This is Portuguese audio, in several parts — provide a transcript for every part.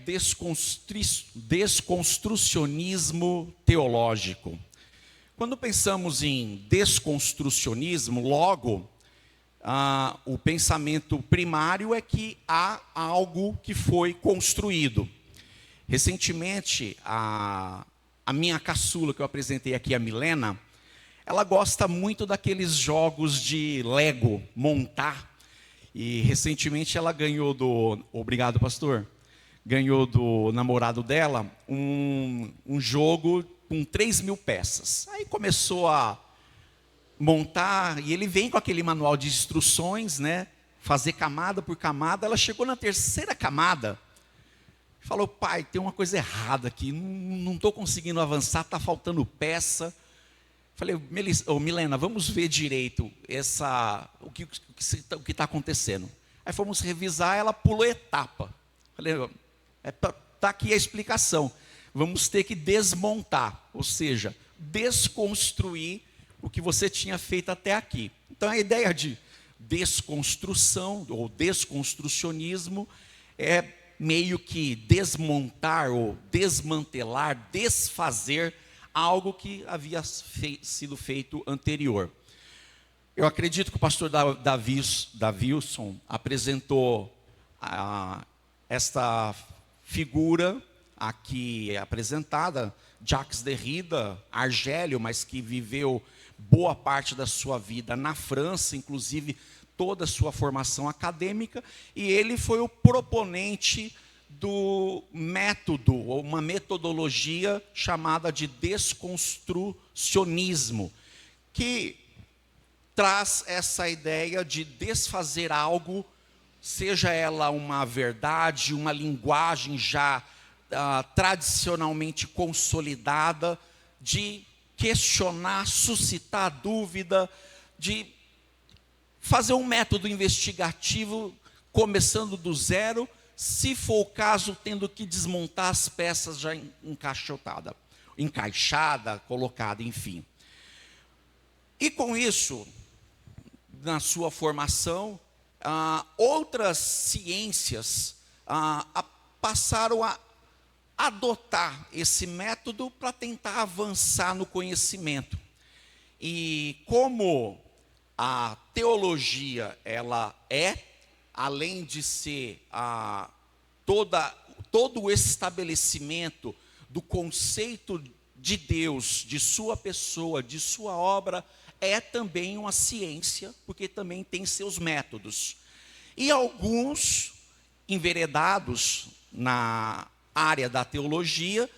desconstrucionismo teológico? Quando pensamos em desconstrucionismo, logo, o pensamento primário é que há algo que foi construído. Recentemente, a minha caçula, que eu apresentei aqui, a Milena, ela gosta muito daqueles jogos de Lego, montar. E recentemente ela ganhou obrigado, pastor, ganhou do namorado dela um jogo com 3.000 peças. Aí começou a montar, e ele vem com aquele manual de instruções, né? Fazer camada por camada. Ela chegou na terceira camada, falou: pai, tem uma coisa errada aqui, não estou conseguindo avançar, está faltando peça. Falei: Milena, vamos ver direito o que está acontecendo. Aí fomos revisar, ela pulou etapa. Falei: está aqui a explicação. Vamos ter que desmontar, ou seja, desconstruir o que você tinha feito até aqui. Então a ideia de desconstrução ou desconstrucionismo é meio que desmontar ou desmantelar, desfazer algo que havia sido feito anterior. Eu acredito que o pastor Davilson apresentou esta figura aqui apresentada, Jacques Derrida, argélio, mas que viveu boa parte da sua vida na França, inclusive toda a sua formação acadêmica, e ele foi o proponente do método, ou uma metodologia chamada de desconstrucionismo, que traz essa ideia de desfazer algo, seja ela uma verdade, uma linguagem já tradicionalmente consolidada, de questionar, suscitar dúvida, de fazer um método investigativo, começando do zero, se for o caso, tendo que desmontar as peças já encaixada, colocada, enfim. E com isso, na sua formação, outras ciências passaram a adotar esse método para tentar avançar no conhecimento. E como a teologia, ela além de ser todo o estabelecimento do conceito de Deus, de sua pessoa, de sua obra, é também uma ciência, porque também tem seus métodos. E alguns enveredados na área da teologia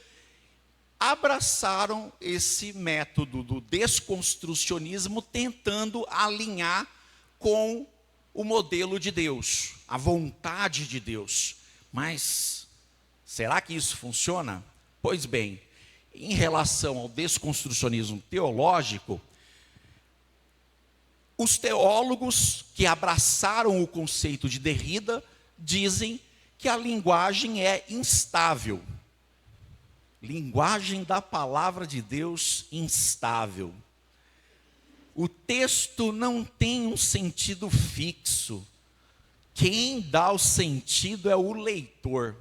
abraçaram esse método do desconstrucionismo, tentando alinhar com o modelo de Deus, a vontade de Deus. Mas será que isso funciona? Pois bem, em relação ao desconstrucionismo teológico, os teólogos que abraçaram o conceito de Derrida dizem que a linguagem é instável. Linguagem da palavra de Deus instável. O texto não tem um sentido fixo. Quem dá o sentido é o leitor.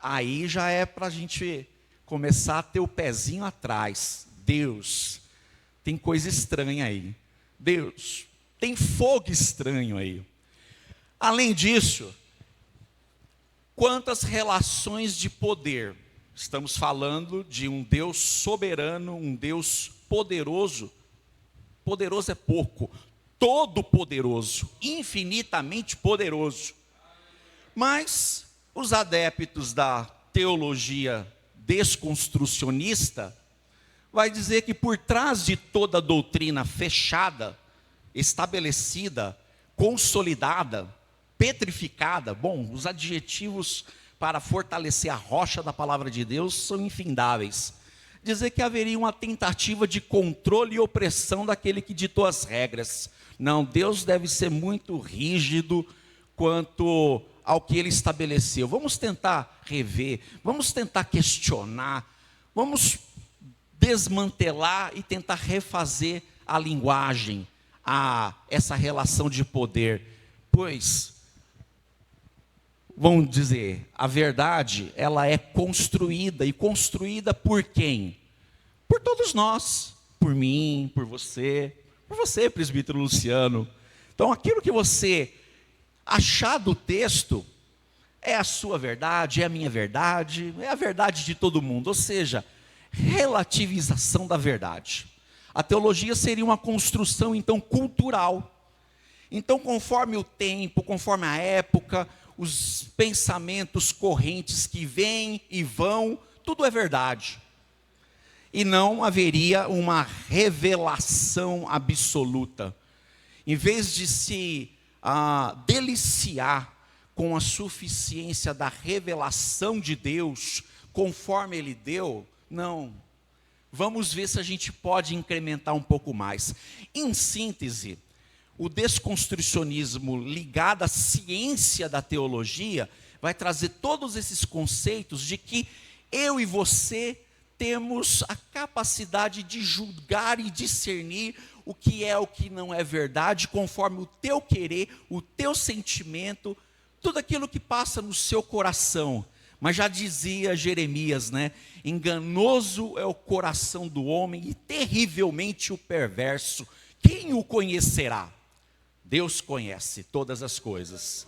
Aí já é para a gente começar a ter o pezinho atrás. Deus, tem coisa estranha aí. Deus, tem fogo estranho aí. Além disso, quantas relações de poder. Estamos falando de um Deus soberano, um Deus poderoso. Poderoso é pouco, todo poderoso, infinitamente poderoso. Mas os adeptos da teologia desconstrucionista vai dizer que por trás de toda doutrina fechada, estabelecida, consolidada, petrificada, bom, os adjetivos para fortalecer a rocha da palavra de Deus são infindáveis. Dizer que haveria uma tentativa de controle e opressão daquele que ditou as regras. Não, Deus deve ser muito rígido quanto ao que ele estabeleceu. Vamos tentar rever, vamos tentar questionar, vamos desmantelar e tentar refazer a linguagem, essa relação de poder. Pois vamos dizer, a verdade, ela é construída, e construída por quem? Por todos nós, por mim, por você, presbítero Luciano. Então, aquilo que você achar do texto é a sua verdade, é a minha verdade, é a verdade de todo mundo. Ou seja, relativização da verdade. A teologia seria uma construção, então, cultural. Então, conforme o tempo, conforme a época, os pensamentos correntes que vêm e vão, tudo é verdade. E não haveria uma revelação absoluta. Em vez de se deliciar com a suficiência da revelação de Deus, conforme Ele deu, não. Vamos ver se a gente pode incrementar um pouco mais. Em síntese, o desconstrucionismo ligado à ciência da teologia vai trazer todos esses conceitos de que eu e você temos a capacidade de julgar e discernir o que é o que não é verdade, conforme o teu querer, o teu sentimento, tudo aquilo que passa no seu coração. Mas já dizia Jeremias, né? Enganoso é o coração do homem e terrivelmente o perverso. Quem o conhecerá? Deus conhece todas as coisas.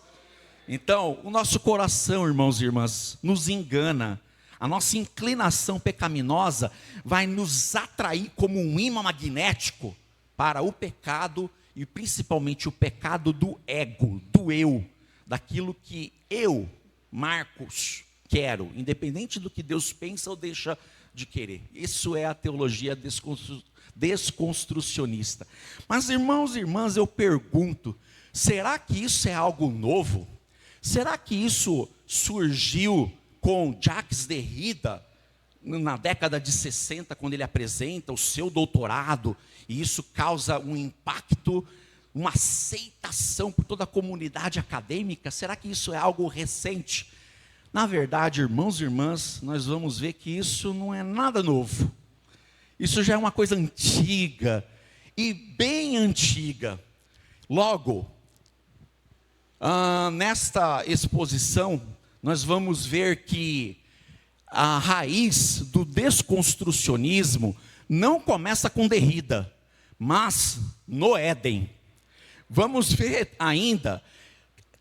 Então, o nosso coração, irmãos e irmãs, nos engana. A nossa inclinação pecaminosa vai nos atrair como um ímã magnético para o pecado, e principalmente o pecado do ego, do eu, daquilo que eu, Marcos, quero, independente do que Deus pensa ou deixa de querer. Isso é a teologia desconstrucionista. Mas, irmãos e irmãs, eu pergunto, será que isso é algo novo? Será que isso surgiu com Jacques Derrida, na década de 60, quando ele apresenta o seu doutorado, e isso causa um impacto, uma aceitação por toda a comunidade acadêmica? Será que isso é algo recente? Na verdade, irmãos e irmãs, nós vamos ver que isso não é nada novo. Isso já é uma coisa antiga, e bem antiga. Logo, nesta exposição, nós vamos ver que a raiz do desconstrucionismo não começa com Derrida, mas no Éden. Vamos ver ainda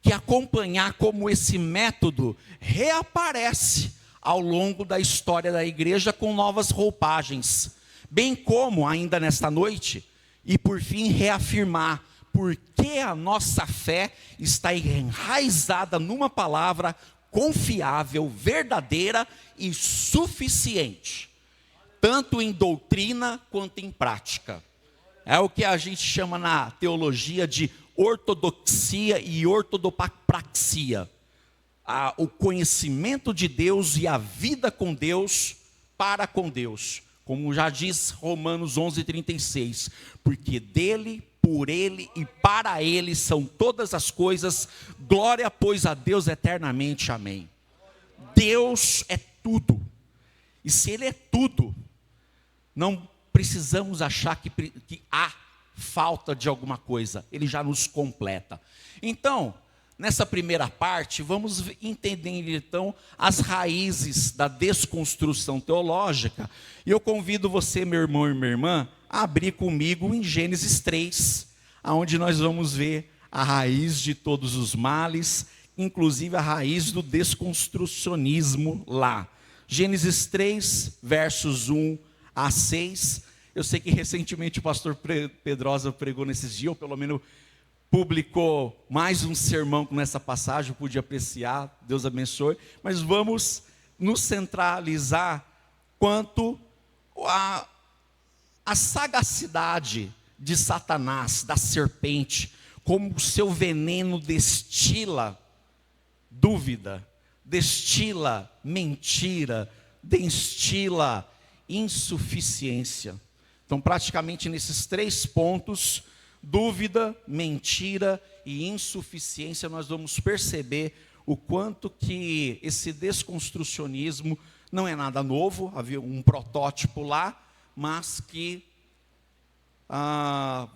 que acompanhar como esse método reaparece ao longo da história da igreja com novas roupagens, bem como ainda nesta noite, e por fim reafirmar porque a nossa fé está enraizada numa palavra confiável, verdadeira e suficiente, tanto em doutrina quanto em prática. É o que a gente chama na teologia de ortodoxia e ortodopraxia. O conhecimento de Deus e a vida com Deus, para com Deus. Como já diz Romanos 11:36, porque dele, por ele e para ele são todas as coisas, glória pois a Deus eternamente, amém. Deus é tudo, e se Ele é tudo, não precisamos achar que há falta de alguma coisa, Ele já nos completa. Então, nessa primeira parte, vamos entender então as raízes da desconstrução teológica, e eu convido você, meu irmão e minha irmã, a abrir comigo em Gênesis 3, onde nós vamos ver a raiz de todos os males, inclusive a raiz do desconstrucionismo lá. Gênesis 3, versos 1 a 6. Eu sei que recentemente o pastor Pedrosa pregou nesses dias, ou pelo menos publicou mais um sermão com essa passagem, eu pude apreciar, Deus abençoe. Mas vamos nos centralizar quanto a sagacidade de Satanás, da serpente, como o seu veneno destila dúvida, destila mentira, destila insuficiência. Então, praticamente nesses 3 pontos, dúvida, mentira e insuficiência, nós vamos perceber o quanto que esse desconstrucionismo não é nada novo, havia um protótipo lá, mas que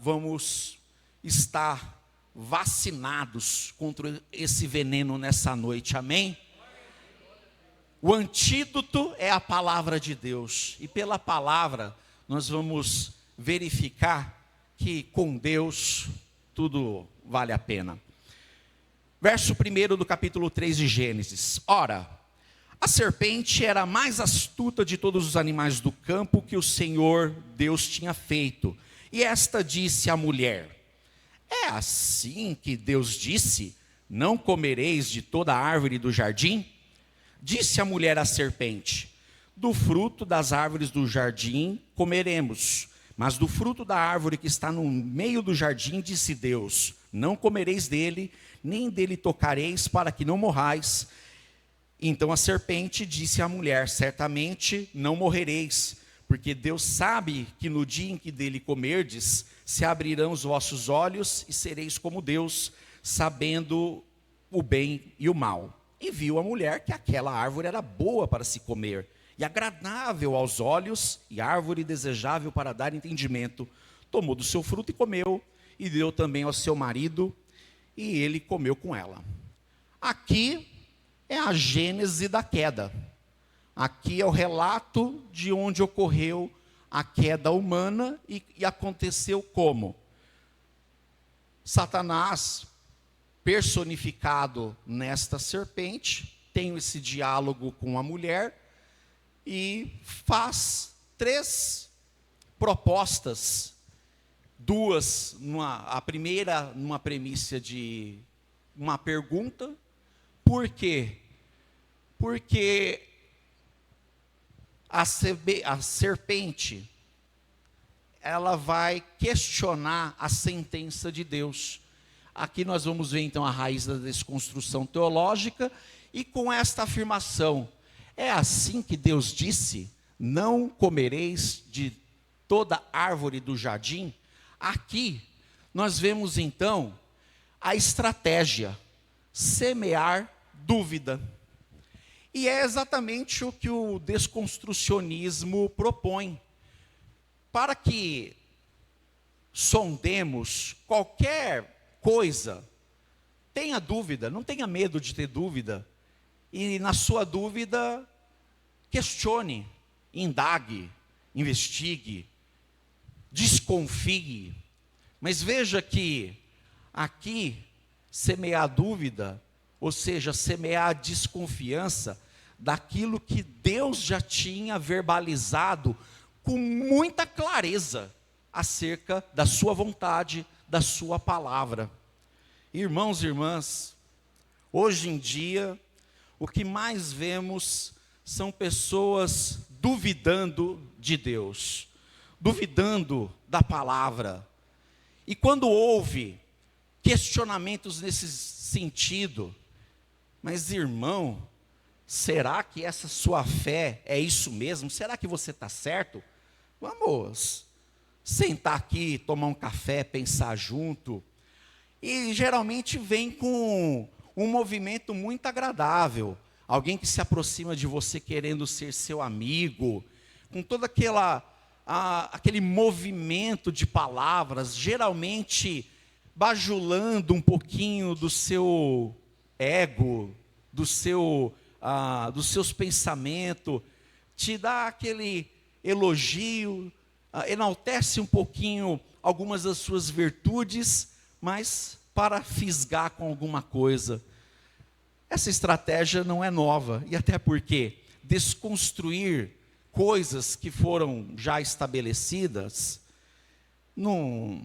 vamos estar vacinados contra esse veneno nessa noite, amém? O antídoto é a palavra de Deus, e pela palavra nós vamos verificar que com Deus tudo vale a pena. Verso 1 do capítulo 3 de Gênesis. Ora, a serpente era a mais astuta de todos os animais do campo que o Senhor Deus tinha feito. E esta disse à mulher: é assim que Deus disse: não comereis de toda a árvore do jardim? Disse a mulher à serpente: do fruto das árvores do jardim comeremos, mas do fruto da árvore que está no meio do jardim, disse Deus: não comereis dele, nem dele tocareis, para que não morrais. Então a serpente disse à mulher: certamente não morrereis, porque Deus sabe que no dia em que dele comerdes, se abrirão os vossos olhos e sereis como Deus, sabendo o bem e o mal. E viu a mulher que aquela árvore era boa para se comer, e agradável aos olhos, e árvore desejável para dar entendimento. Tomou do seu fruto e comeu, e deu também ao seu marido, e ele comeu com ela. Aqui é a gênese da queda. Aqui é o relato de onde ocorreu a queda humana e aconteceu como? Satanás, personificado nesta serpente, tem esse diálogo com a mulher e faz 3 propostas. Duas, a primeira numa premissa de uma pergunta. Por quê? Porque a serpente, ela vai questionar a sentença de Deus. Aqui nós vamos ver então a raiz da desconstrução teológica, e com esta afirmação: é assim que Deus disse: não comereis de toda árvore do jardim? Aqui nós vemos então a estratégia: semear dúvida. E é exatamente o que o desconstrucionismo propõe. Para que sondemos qualquer coisa, tenha dúvida, não tenha medo de ter dúvida. E na sua dúvida, questione, indague, investigue, desconfie. Mas veja que aqui, semear dúvida, ou seja, semear a desconfiança daquilo que Deus já tinha verbalizado com muita clareza acerca da sua vontade, da sua palavra. Irmãos e irmãs, hoje em dia, o que mais vemos são pessoas duvidando de Deus, duvidando da palavra. E quando houve questionamentos nesse sentido, mas irmão, será que essa sua fé é isso mesmo? Será que você está certo? Vamos sentar aqui, tomar um café, pensar junto. E geralmente vem com um movimento muito agradável. Alguém que se aproxima de você querendo ser seu amigo, com todo aquele movimento de palavras, geralmente bajulando um pouquinho do seu ego, dos seus pensamentos, te dá aquele elogio, enaltece um pouquinho algumas das suas virtudes, mas para fisgar com alguma coisa. Essa estratégia não é nova, e até porque desconstruir coisas que foram já estabelecidas não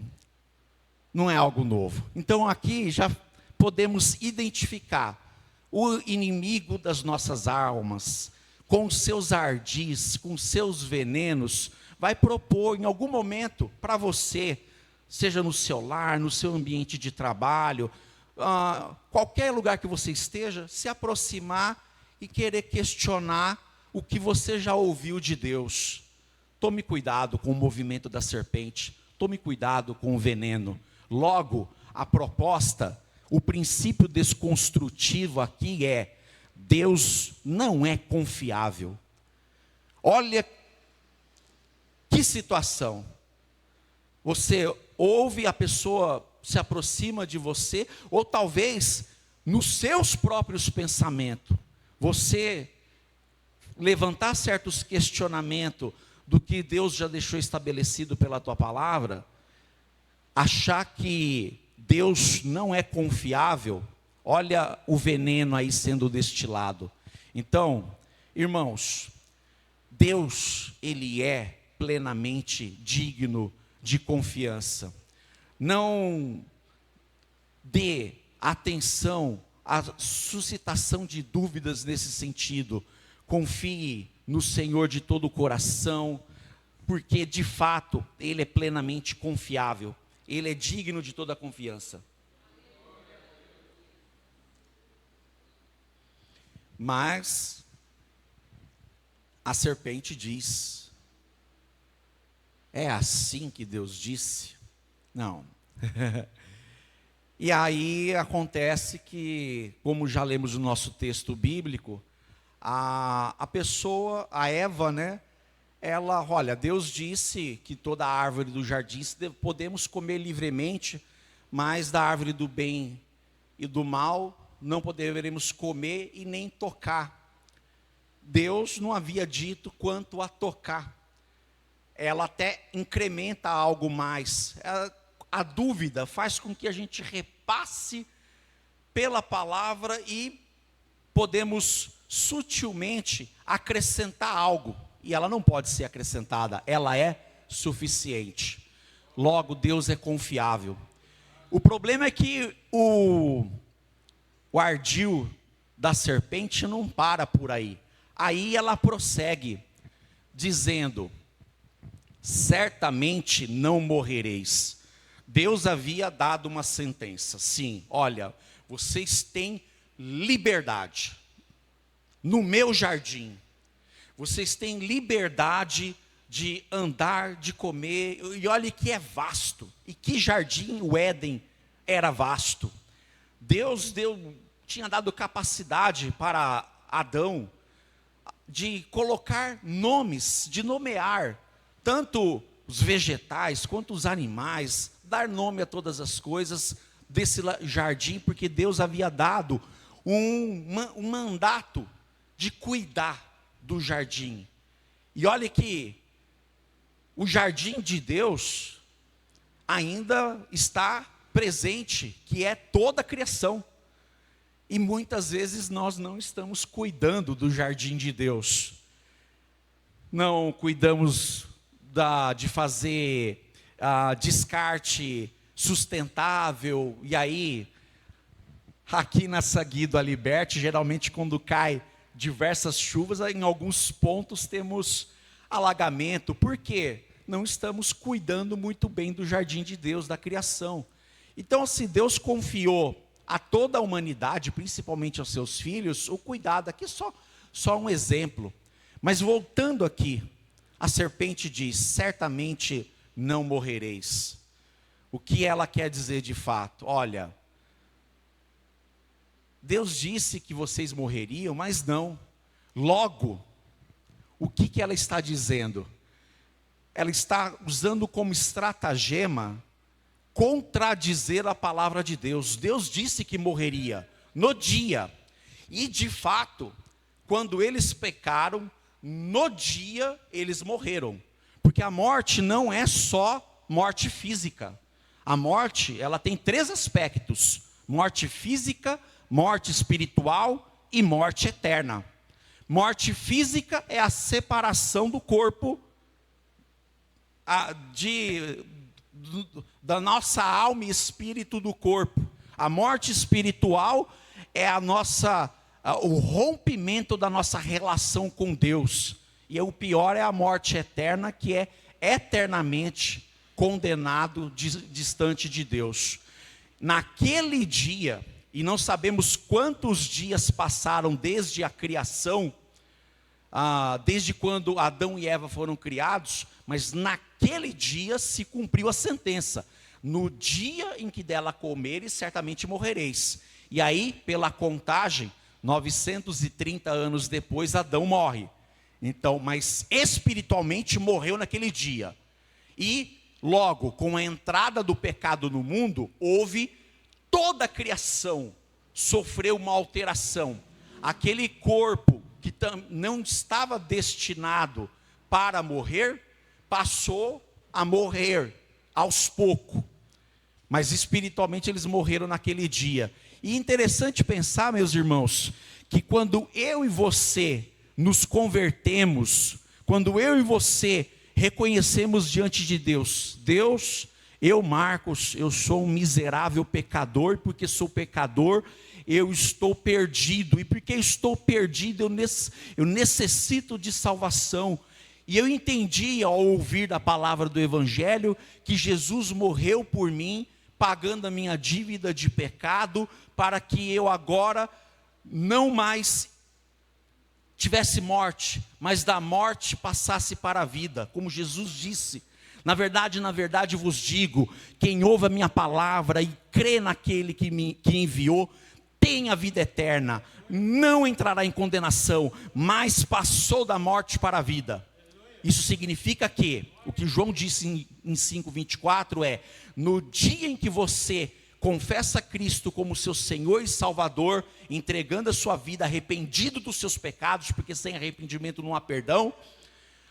é algo novo. Então aqui já podemos identificar o inimigo das nossas almas, com seus ardis, com seus venenos, vai propor em algum momento para você, seja no seu lar, no seu ambiente de trabalho, qualquer lugar que você esteja, se aproximar e querer questionar o que você já ouviu de Deus. Tome cuidado com o movimento da serpente, tome cuidado com o veneno. Logo, a proposta, o princípio desconstrutivo aqui é: Deus não é confiável. Olha que situação. Você ouve a pessoa se aproxima de você, ou talvez nos seus próprios pensamentos, você levantar certos questionamentos do que Deus já deixou estabelecido pela tua palavra, achar que Deus não é confiável, olha o veneno aí sendo destilado. Então, irmãos, Deus, Ele é plenamente digno de confiança. Não dê atenção à suscitação de dúvidas nesse sentido. Confie no Senhor de todo o coração, porque de fato Ele é plenamente confiável. Ele é digno de toda a confiança. Mas a serpente diz: é assim que Deus disse? Não. E aí acontece que, como já lemos no nosso texto bíblico, a pessoa, a Eva, né? Ela, olha, Deus disse que toda árvore do jardim podemos comer livremente, mas da árvore do bem e do mal não poderemos comer e nem tocar. Deus não havia dito quanto a tocar. Ela até incrementa algo mais. A dúvida faz com que a gente repasse pela palavra e podemos sutilmente acrescentar algo. E ela não pode ser acrescentada, ela é suficiente. Logo, Deus é confiável. O problema é que o ardil da serpente não para por aí. Aí ela prossegue, dizendo: certamente não morrereis. Deus havia dado uma sentença. Sim, olha, vocês têm liberdade no meu jardim. Vocês têm liberdade de andar, de comer. E olha que é vasto. E que jardim, o Éden, era vasto. Deus tinha dado capacidade para Adão de colocar nomes, de nomear tanto os vegetais quanto os animais, dar nome a todas as coisas desse jardim, porque Deus havia dado um mandato de cuidar do jardim. E olha que o jardim de Deus ainda está presente, que é toda a criação. E muitas vezes nós não estamos cuidando do jardim de Deus. Não cuidamos de fazer descarte sustentável. E aí, aqui na Saguido a Liberte, geralmente quando cai diversas chuvas, em alguns pontos temos alagamento. Por quê? Não estamos cuidando muito bem do jardim de Deus, da criação. Então, assim, Deus confiou a toda a humanidade, principalmente aos seus filhos, o cuidado. Aqui só um exemplo. Mas voltando aqui, a serpente diz: certamente não morrereis. O que ela quer dizer de fato? Olha, Deus disse que vocês morreriam, mas não. Logo, o que ela está dizendo? Ela está usando como estratagema contradizer a palavra de Deus. Deus disse que morreria no dia. E de fato, quando eles pecaram, no dia eles morreram. Porque a morte não é só morte física. A morte, ela tem 3 aspectos: morte física, morte espiritual e morte eterna. Morte física é a separação do corpo da nossa alma e espírito do corpo. A morte espiritual é o rompimento da nossa relação com Deus. E o pior é a morte eterna, que é eternamente condenado, distante de Deus. Naquele dia, e não sabemos quantos dias passaram desde a criação, desde quando Adão e Eva foram criados, mas naquele dia se cumpriu a sentença: no dia em que dela comeres, certamente morrereis. E aí, pela contagem, 930 anos depois, Adão morre. Então, mas espiritualmente morreu naquele dia. E Logo, com a entrada do pecado no mundo, toda a criação sofreu uma alteração. Aquele corpo que não estava destinado para morrer, passou a morrer aos poucos. Mas espiritualmente eles morreram naquele dia. E interessante pensar, meus irmãos, que quando eu e você nos convertemos, quando eu e você reconhecemos diante de Deus, Deus, eu, Marcos, eu sou um miserável pecador, porque sou pecador, eu estou perdido, e porque estou perdido, eu necessito de salvação. E eu entendi ao ouvir da palavra do Evangelho, que Jesus morreu por mim, pagando a minha dívida de pecado, para que eu agora não mais tivesse morte, mas da morte passasse para a vida, como Jesus disse. Na verdade vos digo, quem ouve a minha palavra e crê naquele que enviou, tem a vida eterna, não entrará em condenação, mas passou da morte para a vida. Isso significa que, o que João disse em 5:24 é, no dia em que você confessa Cristo como seu Senhor e Salvador, entregando a sua vida, arrependido dos seus pecados, porque sem arrependimento não há perdão,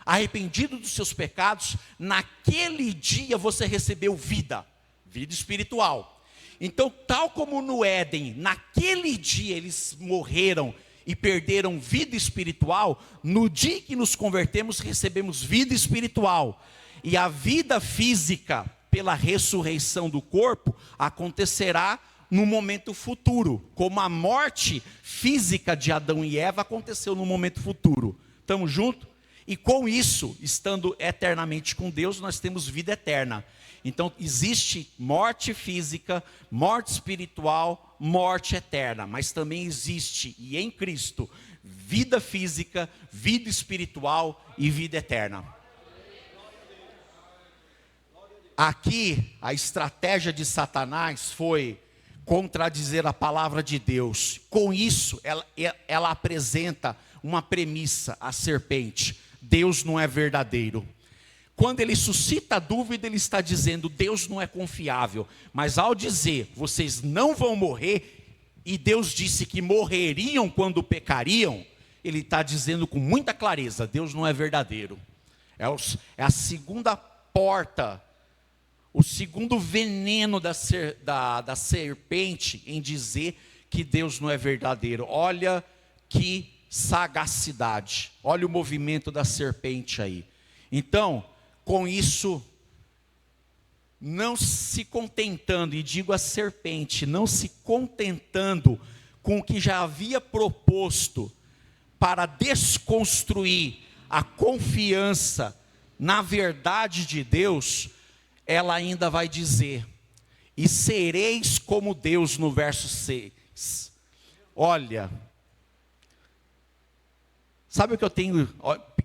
arrependido dos seus pecados, naquele dia você recebeu vida espiritual. Então, tal como no Éden, naquele dia eles morreram e perderam vida espiritual, no dia que nos convertemos, recebemos vida espiritual. E a vida física, pela ressurreição do corpo, acontecerá no momento futuro, como a morte física de Adão e Eva aconteceu no momento futuro. Estamos juntos? E com isso, estando eternamente com Deus, nós temos vida eterna. Então existe morte física, morte espiritual, morte eterna, mas também existe, e em Cristo, vida física, vida espiritual e vida eterna. Aqui, a estratégia de Satanás foi contradizer a palavra de Deus. Com isso, ela apresenta uma premissa à serpente: Deus não é verdadeiro. Quando ele suscita a dúvida, ele está dizendo, Deus não é confiável. Mas ao dizer, vocês não vão morrer, e Deus disse que morreriam quando pecariam, ele está dizendo com muita clareza, Deus não é verdadeiro. É a segunda porta, o segundo veneno da serpente em dizer que Deus não é verdadeiro. Olha que sagacidade, olha o movimento da serpente aí. Então, com isso, não se contentando, e digo a serpente, não se contentando com o que já havia proposto para desconstruir a confiança na verdade de Deus, ela ainda vai dizer, e sereis como Deus, no verso 6. Olha, sabe o que eu tenho?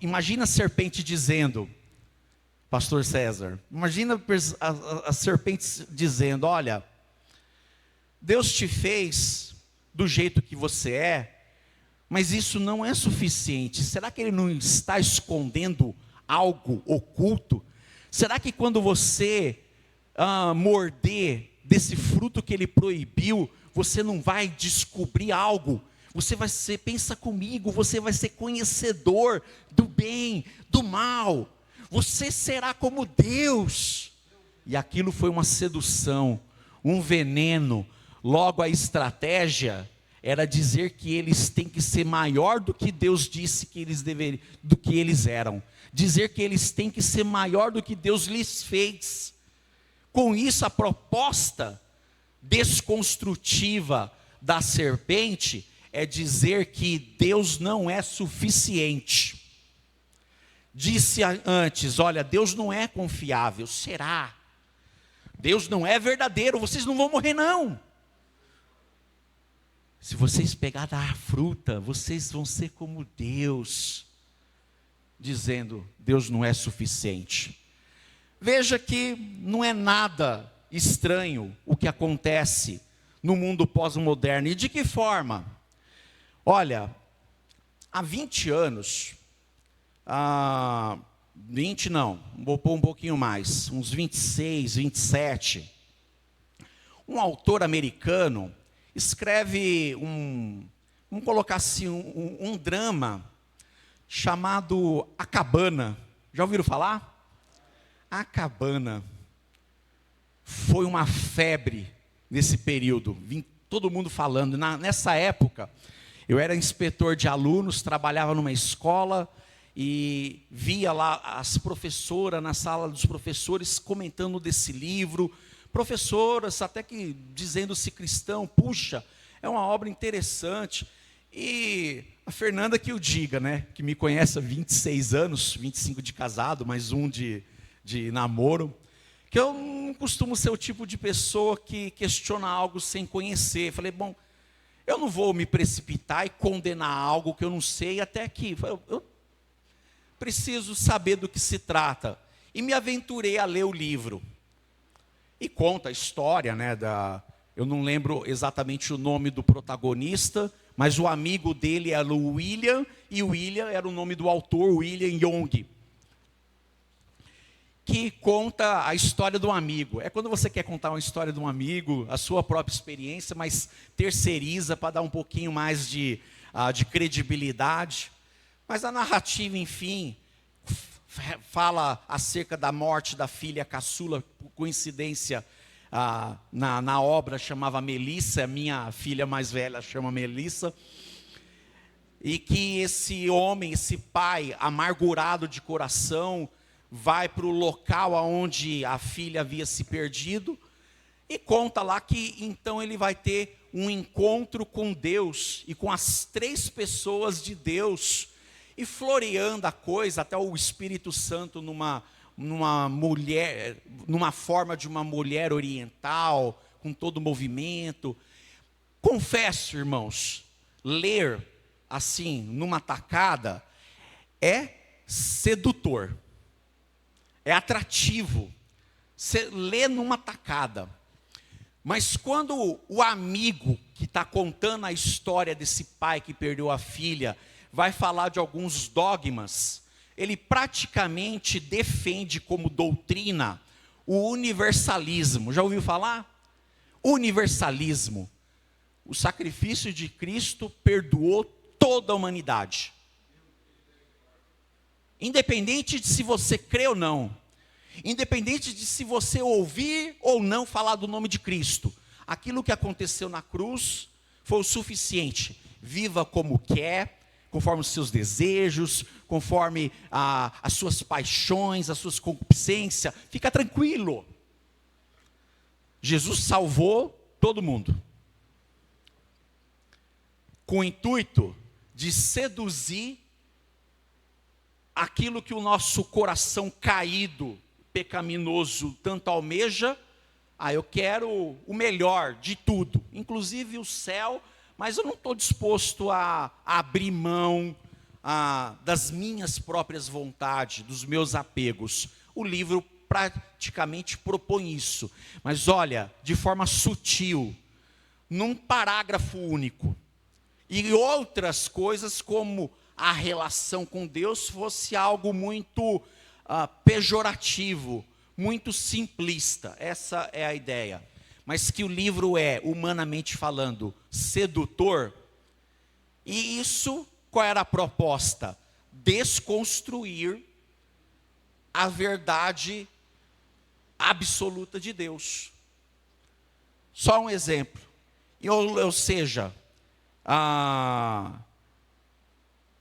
Imagina a serpente dizendo, Pastor César, imagina a serpente dizendo, olha, Deus te fez do jeito que você é, mas isso não é suficiente. Será que Ele não está escondendo algo oculto? Será que quando você morder desse fruto que Ele proibiu, você não vai descobrir algo? Pensa comigo, você vai ser conhecedor do bem, do mal. Você será como Deus. E aquilo foi uma sedução, um veneno. Logo a estratégia era dizer que eles têm que ser maior do que Deus disse que eles deveriam, do que eles eram. Dizer que eles têm que ser maior do que Deus lhes fez. Com isso, a proposta desconstrutiva da serpente é dizer que Deus não é suficiente. Disse antes, olha, Deus não é confiável. Será? Deus não é verdadeiro, vocês não vão morrer não. Se vocês pegarem da fruta, vocês vão ser como Deus. Dizendo, Deus não é suficiente. Veja que não é nada estranho o que acontece no mundo pós-moderno. E de que forma? Olha, há 20 anos, 20 não, vou pôr um pouquinho mais, uns 26, 27. Um autor americano escreve vamos colocar assim, um drama chamado A Cabana. Já ouviram falar? A Cabana foi uma febre nesse período, todo mundo falando. Nessa época, eu era inspetor de alunos, trabalhava numa escola e via lá as professoras, na sala dos professores, comentando desse livro. Professoras até que dizendo-se cristão, puxa, é uma obra interessante. E a Fernanda que o diga, né, que me conhece há 26 anos, 25 de casado, mais um de namoro, que eu não costumo ser o tipo de pessoa que questiona algo sem conhecer. Falei, bom, eu não vou me precipitar e condenar algo que eu não sei, até que eu preciso saber do que se trata. E me aventurei a ler o livro. E conta a história, né, eu não lembro exatamente o nome do protagonista, mas o amigo dele era o William, e o William era o nome do autor, William Young, que conta a história do amigo. É quando você quer contar uma história de um amigo, a sua própria experiência, mas terceiriza para dar um pouquinho mais de credibilidade. Mas a narrativa, enfim, fala acerca da morte da filha caçula, por coincidência, na obra chamava Melissa, minha filha mais velha chama Melissa, e que esse homem, esse pai, amargurado de coração, vai para o local onde a filha havia se perdido, e conta lá que então ele vai ter um encontro com Deus, e com as 3 pessoas de Deus, e floreando a coisa, até o Espírito Santo numa mulher, numa forma de uma mulher oriental, com todo o movimento. Confesso, irmãos, ler assim, numa tacada, é sedutor, é atrativo, você lê numa tacada. Mas quando o amigo que está contando a história desse pai que perdeu a filha, vai falar de alguns dogmas, ele praticamente defende como doutrina o universalismo. Já ouviu falar? Universalismo. O sacrifício de Cristo perdoou toda a humanidade. Independente de se você crê ou não. Independente de se você ouvir ou não falar do nome de Cristo. Aquilo que aconteceu na cruz foi o suficiente. Viva como quer, conforme os seus desejos, conforme as suas paixões, as suas concupiscências. Fica tranquilo. Jesus salvou todo mundo. Com o intuito de seduzir aquilo que o nosso coração caído, pecaminoso, tanto almeja. Eu quero o melhor de tudo, inclusive o céu, mas eu não estou disposto a abrir mão das minhas próprias vontades, dos meus apegos. O livro praticamente propõe isso, mas olha, de forma sutil, num parágrafo único. E outras coisas, como a relação com Deus, fosse algo muito pejorativo, muito simplista. Essa é a ideia. Mas que o livro é, humanamente falando, sedutor. E isso, qual era a proposta? Desconstruir a verdade absoluta de Deus. Só um exemplo. Ou seja,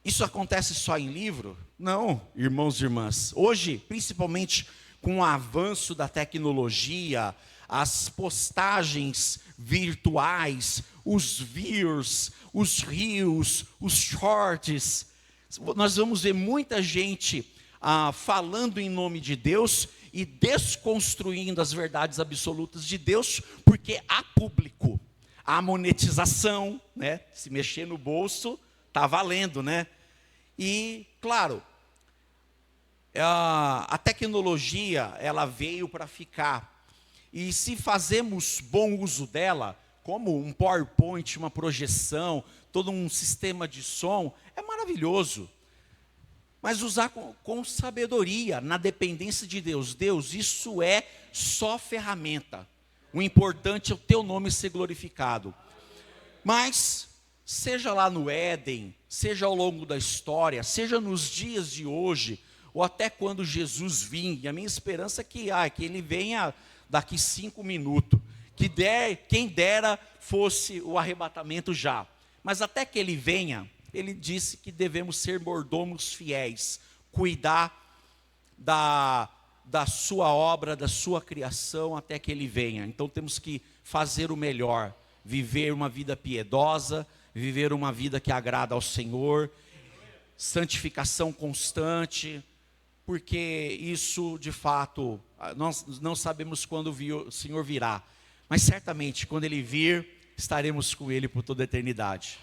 isso acontece só em livro? Não, irmãos e irmãs. Hoje, principalmente com o avanço da tecnologia, as postagens virtuais, os views, os reels, os shorts, nós vamos ver muita gente falando em nome de Deus e desconstruindo as verdades absolutas de Deus, porque há público, há monetização, né? Se mexer no bolso, está valendo, né? E, claro, a tecnologia, ela veio para ficar. E se fazemos bom uso dela, como um PowerPoint, uma projeção, todo um sistema de som, é maravilhoso. mas usar com sabedoria, na dependência de Deus. Deus, isso é só ferramenta. O importante é o teu nome ser glorificado. Mas, seja lá no Éden, seja ao longo da história, seja nos dias de hoje, ou até quando Jesus vir, e a minha esperança é que ele venha daqui 5 minutos, quem dera fosse o arrebatamento já. Mas até que ele venha, ele disse que devemos ser mordomos fiéis, cuidar da sua obra, da sua criação, até que ele venha. Então temos que fazer o melhor, viver uma vida piedosa, viver uma vida que agrada ao Senhor, santificação constante, porque isso de fato, nós não sabemos quando o Senhor virá, mas certamente quando Ele vir, estaremos com Ele por toda a eternidade.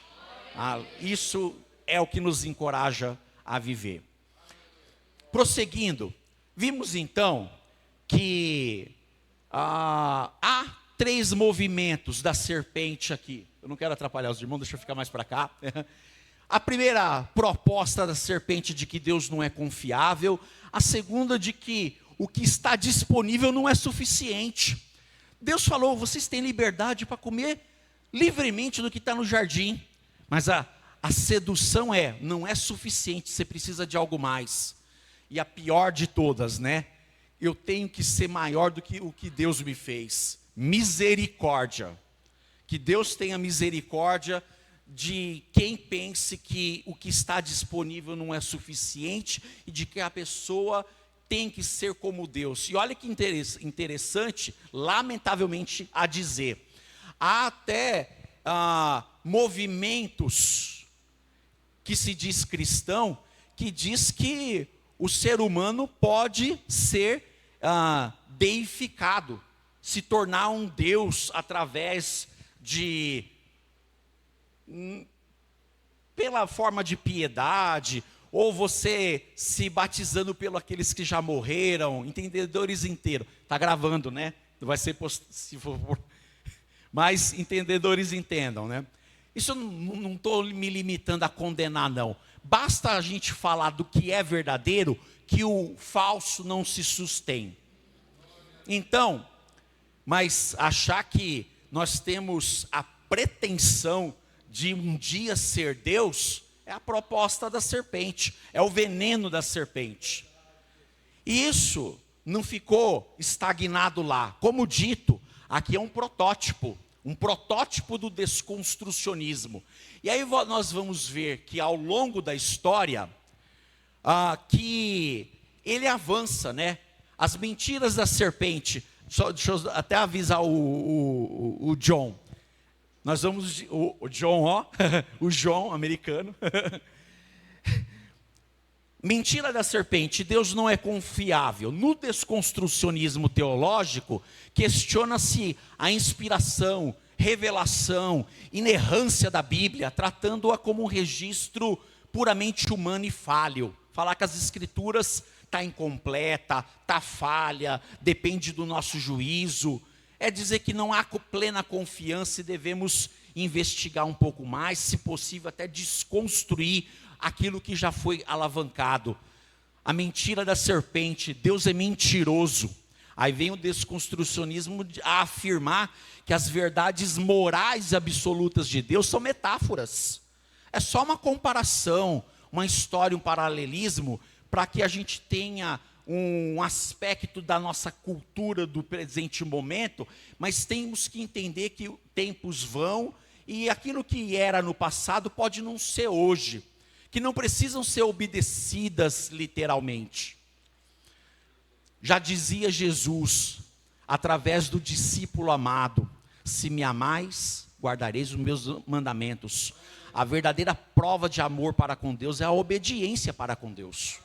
Isso é o que nos encoraja a viver. Prosseguindo, vimos então que há 3 movimentos da serpente aqui. Eu não quero atrapalhar os irmãos, deixa eu ficar mais para cá. A primeira proposta da serpente de que Deus não é confiável. A segunda de que o que está disponível não é suficiente. Deus falou, vocês têm liberdade para comer livremente do que está no jardim. Mas a sedução não é suficiente, você precisa de algo mais. E a pior de todas, né? Eu tenho que ser maior do que o que Deus me fez. Misericórdia. Que Deus tenha misericórdia de quem pense que o que está disponível não é suficiente e de que a pessoa tem que ser como Deus. E olha que interessante, lamentavelmente a dizer, há até movimentos que se diz cristão, que diz que o ser humano pode ser deificado, se tornar um Deus através pela forma de piedade, ou você se batizando pelos aqueles que já morreram, entendedores inteiros. Está gravando, né? Vai ser se for, mas entendedores entendam, né? Isso eu não estou me limitando a condenar, não. Basta a gente falar do que é verdadeiro, que o falso não se sustém. Então, mas achar que nós temos a pretensão de um dia ser Deus, é a proposta da serpente, é o veneno da serpente. E isso não ficou estagnado lá. Como dito, aqui é um protótipo do desconstrucionismo. E aí nós vamos ver que ao longo da história, que ele avança, né? As mentiras da serpente. Deixa eu até avisar o John. Nós vamos, o John, o John americano. Mentira da serpente, Deus não é confiável. No desconstrucionismo teológico, questiona-se a inspiração, revelação, inerrância da Bíblia, tratando-a como um registro puramente humano e falho. Falar que as escrituras está incompleta, está falha, depende do nosso juízo. É dizer que não há plena confiança e devemos investigar um pouco mais, se possível até desconstruir aquilo que já foi alavancado. A mentira da serpente, Deus é mentiroso. Aí vem o desconstrucionismo a afirmar que as verdades morais absolutas de Deus são metáforas. É só uma comparação, uma história, um paralelismo, para que a gente tenha um aspecto da nossa cultura do presente momento, mas temos que entender que tempos vão e aquilo que era no passado pode não ser hoje, que não precisam ser obedecidas literalmente. Já dizia Jesus, através do discípulo amado, se me amais, guardareis os meus mandamentos. A verdadeira prova de amor para com Deus é a obediência para com Deus.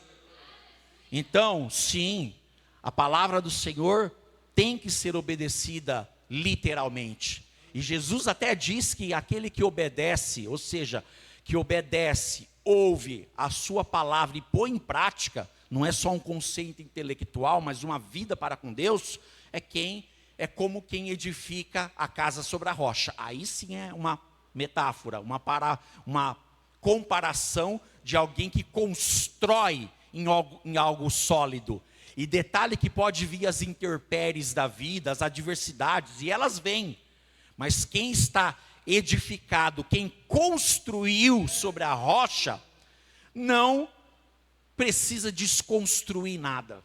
Então, sim, a palavra do Senhor tem que ser obedecida literalmente. E Jesus até diz que aquele que obedece, ou seja, que obedece, ouve a sua palavra e põe em prática, não é só um conceito intelectual, mas uma vida para com Deus, é como quem edifica a casa sobre a rocha. Aí sim é uma metáfora, uma comparação de alguém que constrói em algo sólido. E detalhe que pode vir as intempéries da vida, as adversidades, e elas vêm. Mas quem está edificado, quem construiu sobre a rocha, não precisa desconstruir nada,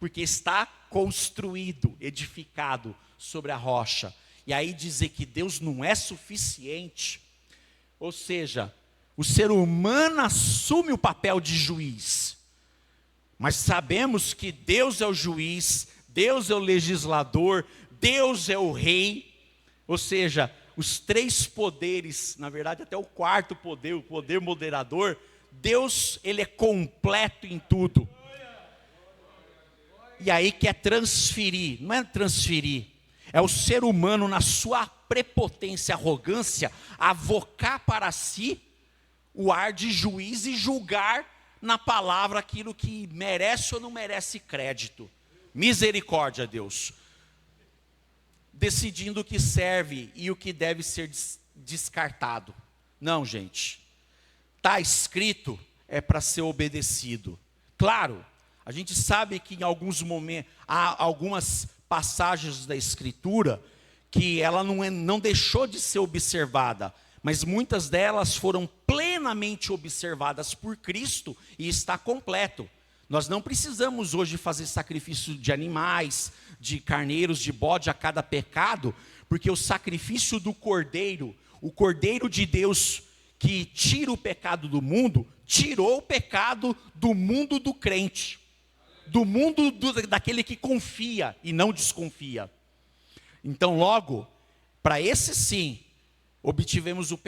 porque está construído, edificado sobre a rocha. E aí dizer que Deus não é suficiente, ou seja, o ser humano assume o papel de juiz, mas sabemos que Deus é o juiz, Deus é o legislador, Deus é o rei, ou seja, os três poderes, na verdade até o quarto poder, o poder moderador, Deus, ele é completo em tudo. E aí quer transferir, não é transferir, é o ser humano na sua prepotência, arrogância, avocar para si o ar de juiz e julgar na palavra aquilo que merece ou não merece crédito. Misericórdia, Deus. Decidindo o que serve e o que deve ser descartado. Não, gente. Está escrito, é para ser obedecido. Claro, a gente sabe que em alguns momentos, há algumas passagens da Escritura que ela não deixou de ser observada, mas muitas delas foram plenamente observadas por Cristo e está completo. Nós não precisamos hoje fazer sacrifício de animais, de carneiros, de bode a cada pecado, porque o sacrifício do Cordeiro, o Cordeiro de Deus que tira o pecado do mundo, tirou o pecado do mundo do crente, do mundo daquele que confia e não desconfia. Então logo, para esse sim, obtivemos o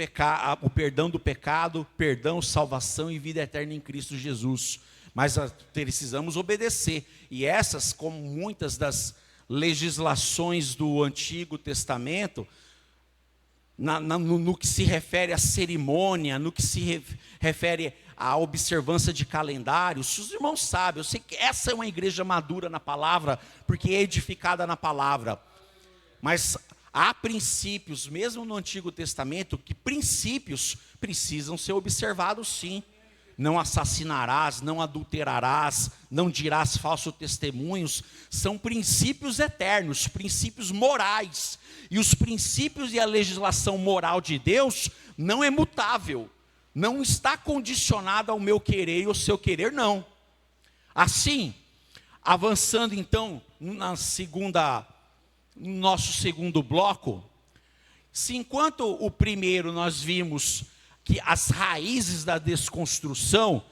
perdão do pecado, perdão, salvação e vida eterna em Cristo Jesus. Mas precisamos obedecer. E essas, como muitas das legislações do Antigo Testamento, no que se refere à cerimônia, no que se refere à observância de calendários, os irmãos sabem, eu sei que essa é uma igreja madura na palavra, porque é edificada na palavra. Mas há princípios, mesmo no Antigo Testamento, que princípios precisam ser observados sim. Não assassinarás, não adulterarás, não dirás falsos testemunhos, são princípios eternos, princípios morais. E os princípios e a legislação moral de Deus não é mutável, não está condicionada ao meu querer e ao seu querer, não. Assim, avançando então no nosso segundo bloco, se enquanto o primeiro nós vimos que as raízes da desconstrução,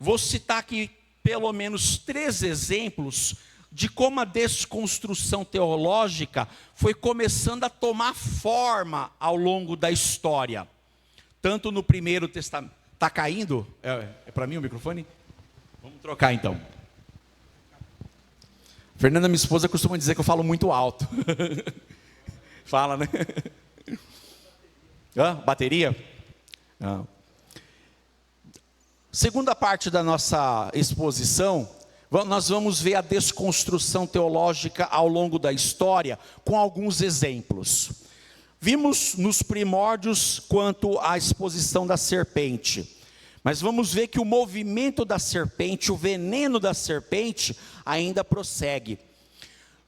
vou citar aqui pelo menos 3 exemplos de como a desconstrução teológica foi começando a tomar forma ao longo da história. Tanto no Primeiro Testamento... Está caindo? É para mim o microfone? Vamos trocar então. Fernanda, minha esposa, costuma dizer que eu falo muito alto. Fala, né? Bateria? Segunda parte da nossa exposição, nós vamos ver a desconstrução teológica ao longo da história, com alguns exemplos. Vimos nos primórdios quanto à exposição da serpente, mas vamos ver que o movimento da serpente, o veneno da serpente, ainda prossegue.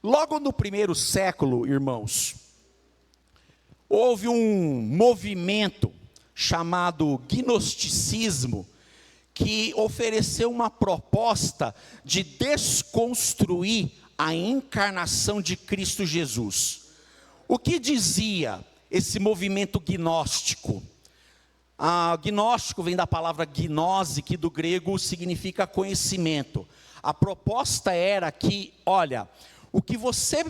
Logo no primeiro século, irmãos, houve um movimento chamado gnosticismo, que ofereceu uma proposta de desconstruir a encarnação de Cristo Jesus. O que dizia esse movimento gnóstico? Gnóstico vem da palavra gnose, que do grego significa conhecimento. A proposta era que, olha, o que você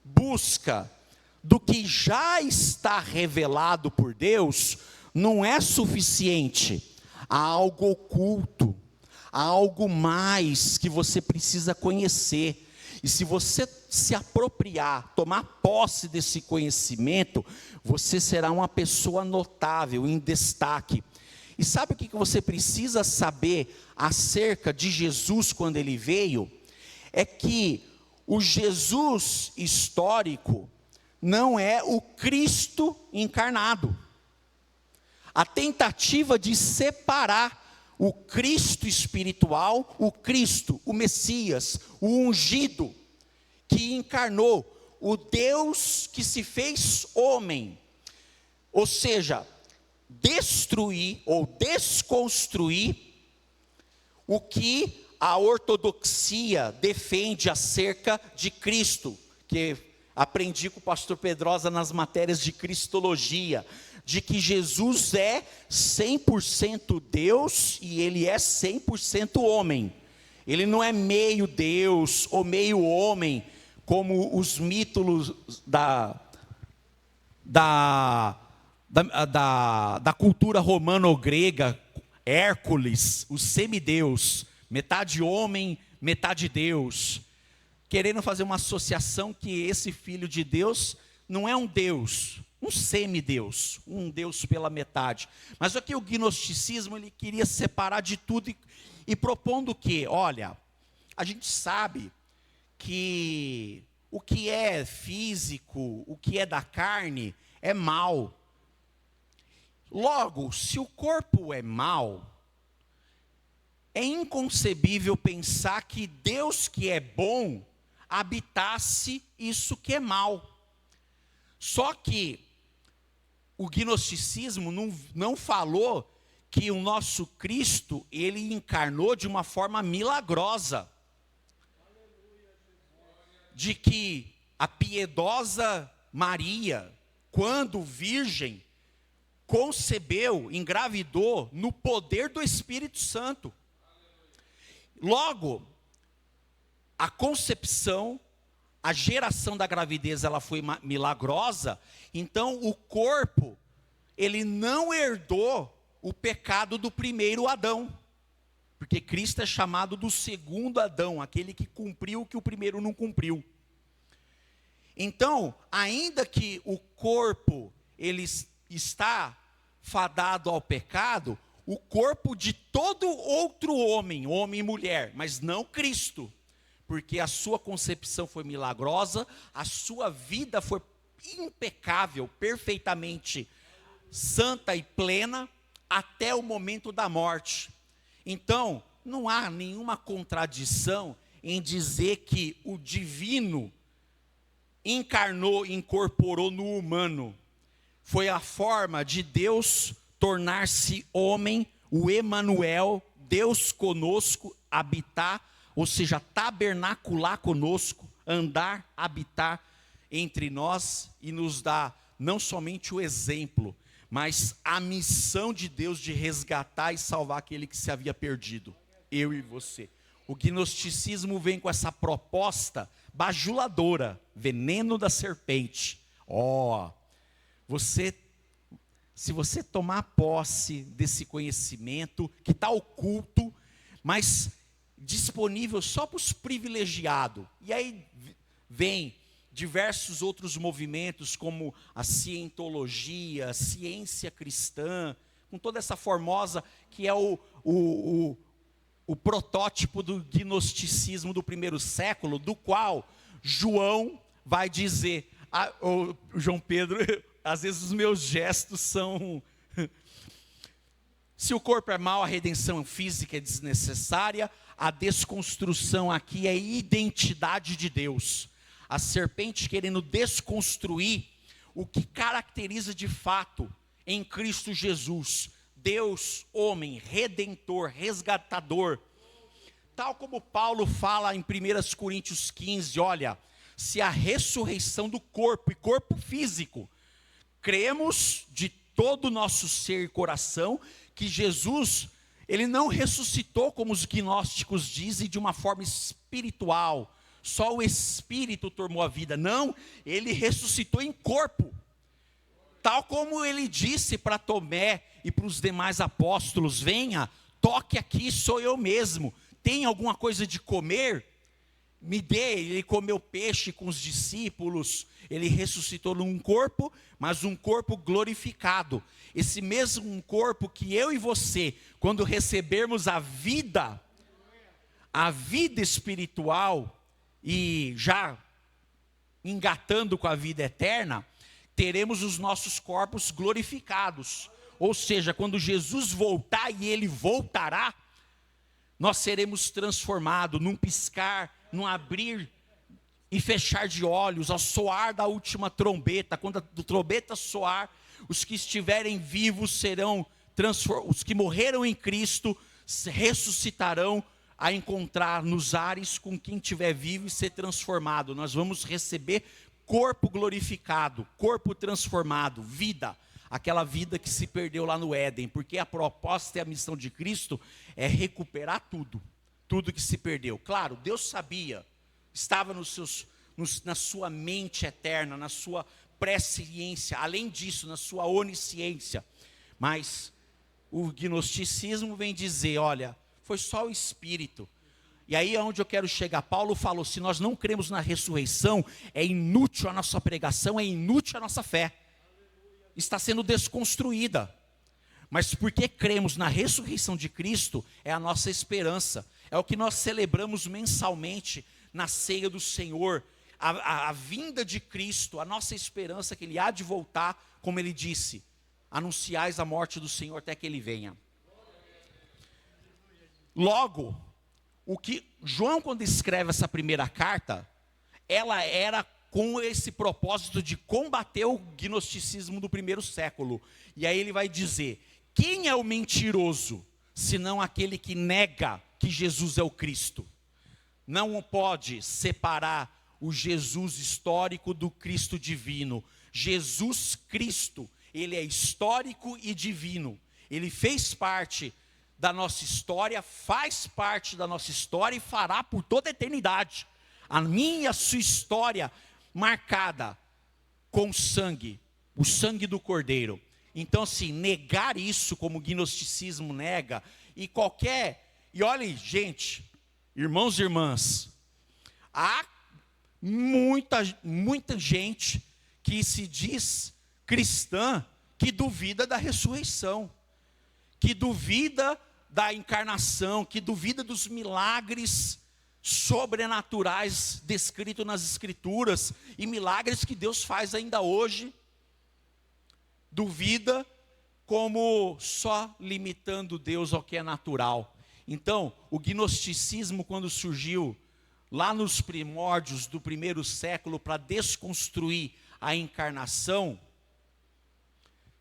busca do que já está revelado por Deus não é suficiente. Há algo oculto, há algo mais que você precisa conhecer. E se você se apropriar, tomar posse desse conhecimento, você será uma pessoa notável, em destaque. E sabe o que você precisa saber acerca de Jesus quando ele veio? É que o Jesus histórico não é o Cristo encarnado. a tentativa de separar o Cristo espiritual, o Cristo, o Messias, o ungido, que encarnou, o Deus que se fez homem, ou seja, destruir ou desconstruir o que a ortodoxia defende acerca de Cristo, que aprendi com o pastor Pedrosa nas matérias de cristologia, de que Jesus é 100% Deus e ele é 100% homem. Ele não é meio Deus ou meio homem, como os mitos da cultura romano-grega, Hércules, o semideus, metade homem, metade Deus, querendo fazer uma associação que esse filho de Deus não é um Deus, um semideus, um Deus pela metade. Mas aqui o gnosticismo, ele queria separar de tudo e propondo que, olha, a gente sabe que o que é físico, o que é da carne, é mal. Logo, se o corpo é mal, é inconcebível pensar que Deus que é bom, habitasse isso que é mal. Só que o gnosticismo não falou que o nosso Cristo, ele encarnou de uma forma milagrosa. De que a piedosa Maria, quando virgem, concebeu, engravidou no poder do Espírito Santo. Logo, a concepção, a geração da gravidez, ela foi milagrosa. Então o corpo, ele não herdou o pecado do primeiro Adão, porque Cristo é chamado do segundo Adão, aquele que cumpriu o que o primeiro não cumpriu. Então, ainda que o corpo ele está fadado ao pecado, o corpo de todo outro homem, homem e mulher, mas não Cristo, porque a sua concepção foi milagrosa, a sua vida foi impecável, perfeitamente santa e plena, até o momento da morte. Então, não há nenhuma contradição em dizer que o divino encarnou, incorporou no humano. Foi a forma de Deus tornar-se homem, o Emanuel, Deus conosco, habitar, ou seja, tabernacular conosco, andar, habitar entre nós e nos dar não somente o exemplo, mas a missão de Deus de resgatar e salvar aquele que se havia perdido, eu e você. O gnosticismo vem com essa proposta bajuladora, veneno da serpente. Se você tomar posse desse conhecimento, que está oculto, mas disponível só para os privilegiados, e aí vem diversos outros movimentos, como a cientologia, a ciência cristã, com toda essa formosa, que é o protótipo do gnosticismo do primeiro século, do qual João vai dizer, João Pedro, às vezes os meus gestos são, se o corpo é mau, a redenção física é desnecessária, a desconstrução aqui é identidade de Deus. A serpente querendo desconstruir o que caracteriza de fato em Cristo Jesus, Deus, homem, redentor, resgatador. Tal como Paulo fala em 1 Coríntios 15, olha, se a ressurreição do corpo, e corpo físico, cremos de todo o nosso ser e coração, que Jesus, ele não ressuscitou como os gnósticos dizem, de uma forma espiritual, só o Espírito tomou a vida. Não, ele ressuscitou em corpo. Tal como ele disse para Tomé e para os demais apóstolos, venha, toque aqui, sou eu mesmo. Tem alguma coisa de comer? Me dê. Ele comeu peixe com os discípulos. Ele ressuscitou num corpo, mas um corpo glorificado. Esse mesmo corpo que eu e você, quando recebermos a vida espiritual, e já engatando com a vida eterna, teremos os nossos corpos glorificados. ou seja, quando Jesus voltar, e Ele voltará, nós seremos transformados num piscar, num abrir e fechar de olhos, ao soar da última trombeta. Quando a trombeta soar, os que estiverem vivos serão transformados, os que morreram em Cristo ressuscitarão a encontrar nos ares com quem estiver vivo e ser transformado. Nós vamos receber corpo glorificado, corpo transformado, vida, aquela vida que se perdeu lá no Éden, porque a proposta e a missão de Cristo é recuperar tudo que se perdeu. Claro, Deus sabia, estava na sua mente eterna, na sua presciência, além disso, na sua onisciência, mas o gnosticismo vem dizer, olha, foi só o Espírito. E aí é onde eu quero chegar. Paulo falou, se nós não cremos na ressurreição, é inútil a nossa pregação, é inútil a nossa fé. Está sendo desconstruída. Mas porque cremos na ressurreição de Cristo, é a nossa esperança. É o que nós celebramos mensalmente na ceia do Senhor. A vinda de Cristo, a nossa esperança que Ele há de voltar, como Ele disse, anunciais a morte do Senhor até que Ele venha. Logo, o que João, quando escreve essa primeira carta, ela era com esse propósito de combater o gnosticismo do primeiro século. E aí ele vai dizer, quem é o mentiroso, senão aquele que nega que Jesus é o Cristo? Não pode separar o Jesus histórico do Cristo divino. Jesus Cristo, Ele é histórico e divino. Ele fez parte da nossa história, faz parte da nossa história e fará por toda a eternidade. A minha e a sua história marcada com sangue, o sangue do Cordeiro. Então, assim, negar isso como o gnosticismo nega, e olha, gente, irmãos e irmãs, há muita gente que se diz cristã, que duvida da ressurreição, que duvida da encarnação, que duvida dos milagres sobrenaturais descritos nas Escrituras, e milagres que Deus faz ainda hoje. Duvida como só limitando Deus ao que é natural. Então, o gnosticismo, quando surgiu lá nos primórdios do primeiro século para desconstruir a encarnação,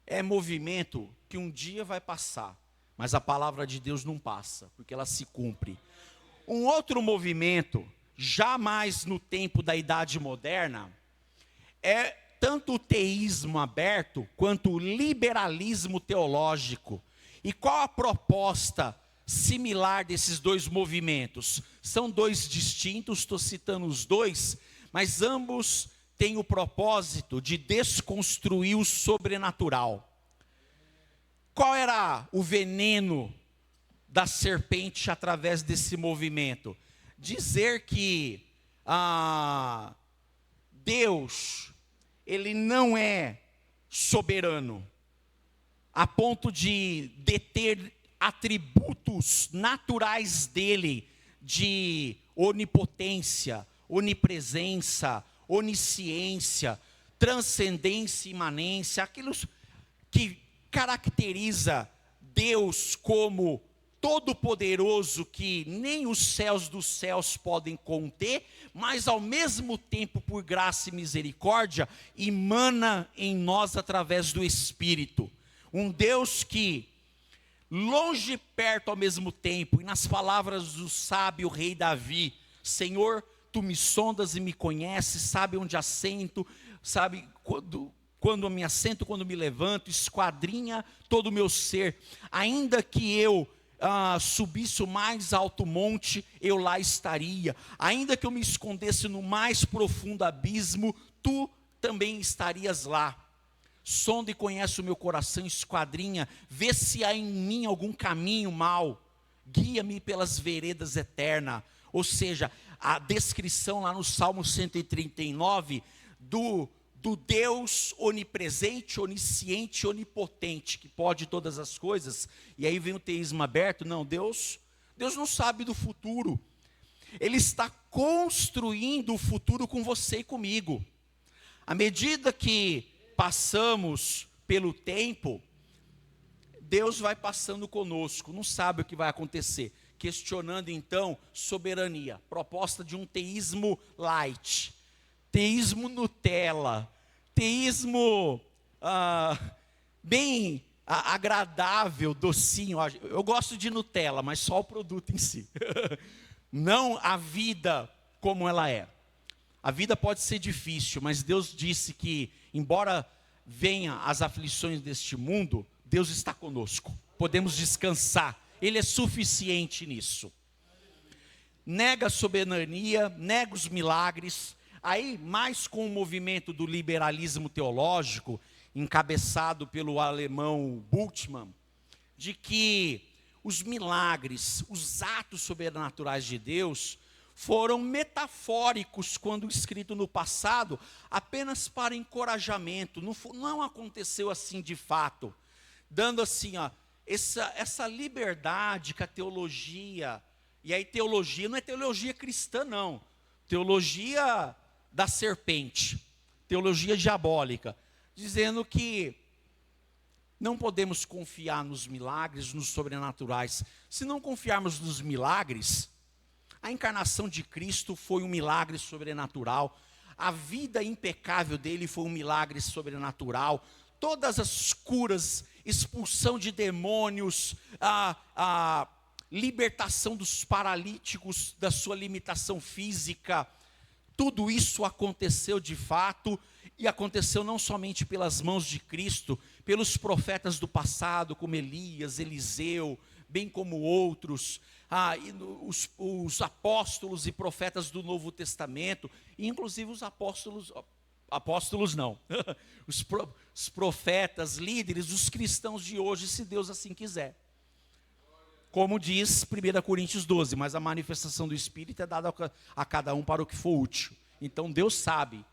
é movimento que um dia vai passar, mas a palavra de Deus não passa, porque ela se cumpre. Um outro movimento, jamais no tempo da Idade Moderna, é tanto o teísmo aberto, quanto o liberalismo teológico. E qual a proposta similar desses dois movimentos? São dois distintos, estou citando os dois, mas ambos têm o propósito de desconstruir o sobrenatural. Qual era o veneno da serpente através desse movimento? Dizer que Deus, Ele não é soberano, a ponto de deter atributos naturais dele, de onipotência, onipresença, onisciência, transcendência, imanência, aquilo que caracteriza Deus como todo-poderoso, que nem os céus dos céus podem conter, mas ao mesmo tempo, por graça e misericórdia, emana em nós através do Espírito. Um Deus que, longe e perto ao mesmo tempo, e nas palavras do sábio rei Davi, Senhor, Tu me sondas e me conheces, sabe onde assento, sabe quando me assento, quando me levanto, esquadrinha todo o meu ser. Ainda que eu subisse o mais alto monte, eu lá estaria. Ainda que eu me escondesse no mais profundo abismo, Tu também estarias lá. Sonda e conhece o meu coração, esquadrinha, vê se há em mim algum caminho mau, guia-me pelas veredas eternas. Ou seja, a descrição lá no Salmo 139 do Deus onipresente, onisciente, onipotente, que pode todas as coisas. E aí vem o teísmo aberto. Não, Deus não sabe do futuro. Ele está construindo o futuro com você e comigo. À medida que passamos pelo tempo, Deus vai passando conosco, não sabe o que vai acontecer, questionando então soberania, proposta de um teísmo light, teísmo Nutella, teísmo bem agradável, docinho. Eu gosto de Nutella, mas só o produto em si, não a vida como ela é. A vida pode ser difícil, mas Deus disse que, embora venha as aflições deste mundo, Deus está conosco, podemos descansar, Ele é suficiente nisso. Nega a soberania, nega os milagres. Aí, mais com o movimento do liberalismo teológico, encabeçado pelo alemão Bultmann, de que os milagres, os atos sobrenaturais de Deus, foram metafóricos quando escrito no passado, apenas para encorajamento, não aconteceu assim de fato, dando assim, essa liberdade que a teologia, e aí teologia não é teologia cristã não, teologia da serpente, teologia diabólica, dizendo que não podemos confiar nos milagres, nos sobrenaturais. Se não confiarmos nos milagres, a encarnação de Cristo foi um milagre sobrenatural, a vida impecável dele foi um milagre sobrenatural, todas as curas, expulsão de demônios, a libertação dos paralíticos da sua limitação física, tudo isso aconteceu de fato, e aconteceu não somente pelas mãos de Cristo, pelos profetas do passado, como Elias, Eliseu, bem como outros, os apóstolos e profetas do Novo Testamento, inclusive os apóstolos não, os profetas, líderes, os cristãos de hoje, se Deus assim quiser. Como diz 1 Coríntios 12, mas a manifestação do Espírito é dada a cada um para o que for útil. Então Deus sabe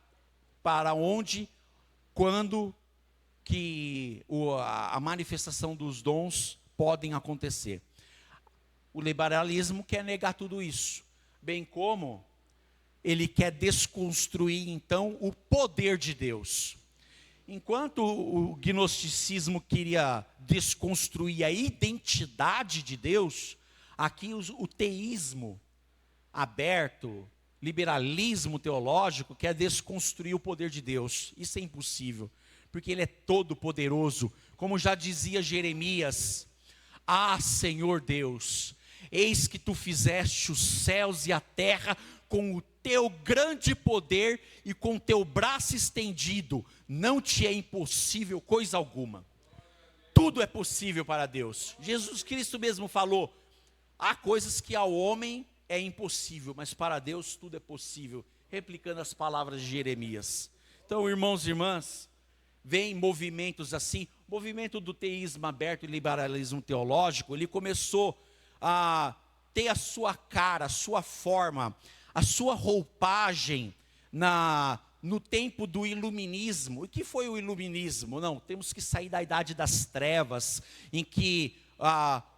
para onde, quando que a manifestação dos dons podem acontecer. O liberalismo quer negar tudo isso, bem como ele quer desconstruir então o poder de Deus. Enquanto o gnosticismo queria desconstruir a identidade de Deus, aqui o teísmo aberto, liberalismo teológico, quer desconstruir o poder de Deus. Isso é impossível, porque Ele é todo poderoso, como já dizia Jeremias: Senhor Deus, eis que Tu fizeste os céus e a terra com o Teu grande poder e com Teu braço estendido, não Te é impossível coisa alguma. Tudo é possível para Deus. Jesus Cristo mesmo falou: há coisas que ao homem é impossível, mas para Deus tudo é possível, replicando as palavras de Jeremias. Então, irmãos e irmãs, vem movimentos assim, o movimento do teísmo aberto e liberalismo teológico, ele começou a ter a sua cara, a sua forma, a sua roupagem no tempo do iluminismo. O que foi o iluminismo? Não, temos que sair da idade das trevas, em que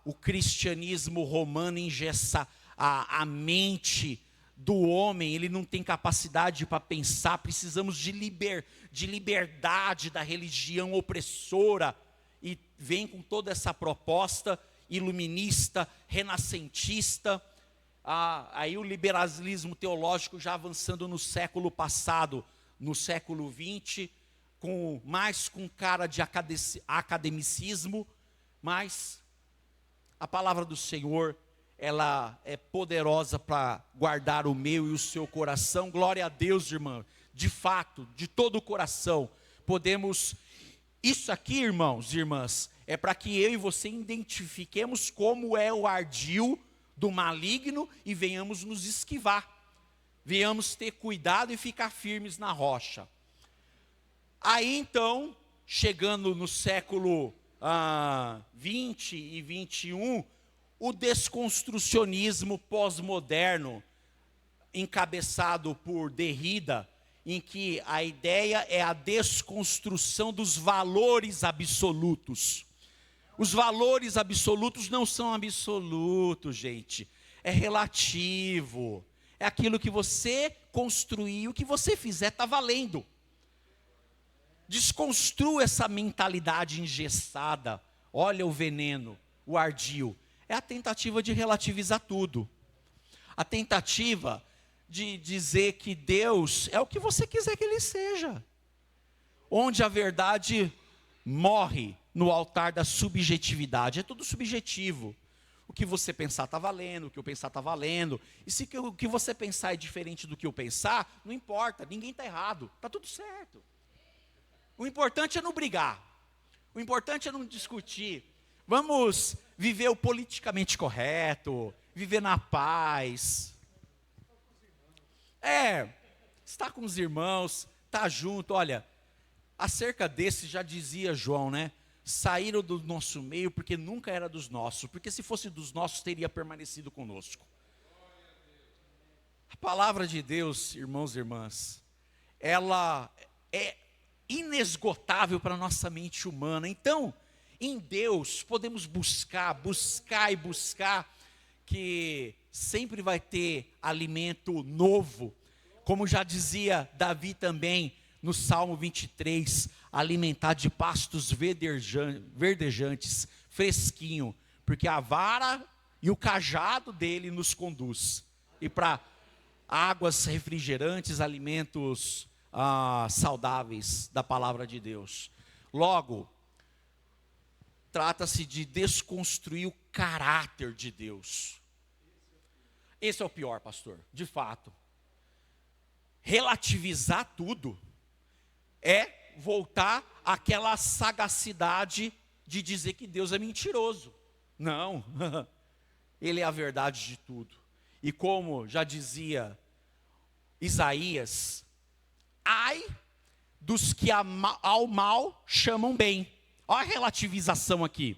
o cristianismo romano engessa a mente do homem, ele não tem capacidade para pensar, precisamos de liberdade da religião opressora, e vem com toda essa proposta iluminista, renascentista, aí o liberalismo teológico já avançando no século passado, no século XX, mais com cara de academicismo, mas a palavra do Senhor, ela é poderosa para guardar o meu e o seu coração. Glória a Deus, irmão, de fato, de todo o coração, podemos, isso aqui, irmãos e irmãs, é para que eu e você identifiquemos como é o ardil do maligno e venhamos nos esquivar, venhamos ter cuidado e ficar firmes na rocha. Aí então, chegando no século 20 e 21, o desconstrucionismo pós-moderno, encabeçado por Derrida, em que a ideia é a desconstrução dos valores absolutos. Os valores absolutos não são absolutos, gente. É relativo. É aquilo que você construiu, o que você fizer está valendo. Desconstrua essa mentalidade engessada, olha o veneno, o ardil. É a tentativa de relativizar tudo. A tentativa de dizer que Deus é o que você quiser que Ele seja. Onde a verdade morre no altar da subjetividade. É tudo subjetivo. O que você pensar está valendo, o que eu pensar está valendo. E se o que você pensar é diferente do que eu pensar, não importa, ninguém está errado, está tudo certo. O importante é não brigar. O importante é não discutir. Vamos viver o politicamente correto, viver na paz. Estar com os irmãos, estar junto. Olha, acerca desse já dizia João, né? Saíram do nosso meio porque nunca era dos nossos. Porque se fosse dos nossos, teria permanecido conosco. A palavra de Deus, irmãos e irmãs, ela é inesgotável para a nossa mente humana. Então, em Deus, podemos buscar, que sempre vai ter alimento novo. Como já dizia Davi também, no Salmo 23, alimentar de pastos verdejantes, fresquinho, porque a vara e o cajado dele nos conduz. E para águas refrigerantes, alimentos saudáveis da palavra de Deus. Logo, trata-se de desconstruir o caráter de Deus. Esse é o pior, pastor, de fato. Relativizar tudo é voltar àquela sagacidade de dizer que Deus é mentiroso. Não, Ele é a verdade de tudo. E como já dizia Isaías, ai dos que ao mal chamam bem. Olha a relativização aqui.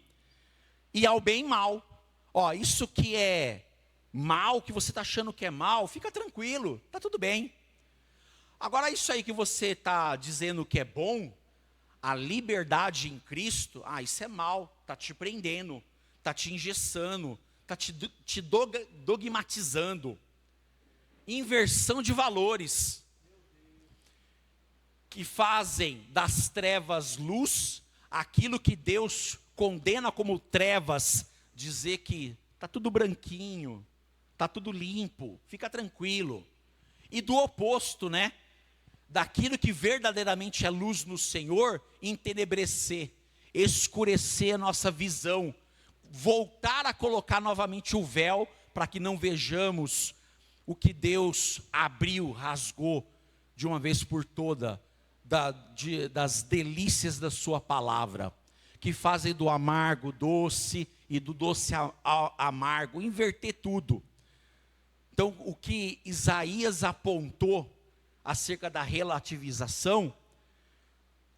E ao bem mal. Isso que é mal, que você está achando que é mal, fica tranquilo, está tudo bem. Agora isso aí que você está dizendo que é bom, a liberdade em Cristo, isso é mal, está te prendendo, está te engessando, está te dogmatizando. Inversão de valores, que fazem das trevas luz, aquilo que Deus condena como trevas, dizer que está tudo branquinho, está tudo limpo, fica tranquilo. E do oposto, né? Daquilo que verdadeiramente é luz no Senhor, entenebrecer, escurecer a nossa visão, voltar a colocar novamente o véu, para que não vejamos o que Deus abriu, rasgou, de uma vez por toda, das delícias da sua palavra, que fazem do amargo doce, e do doce amargo, inverter tudo. Então, o que Isaías apontou, acerca da relativização,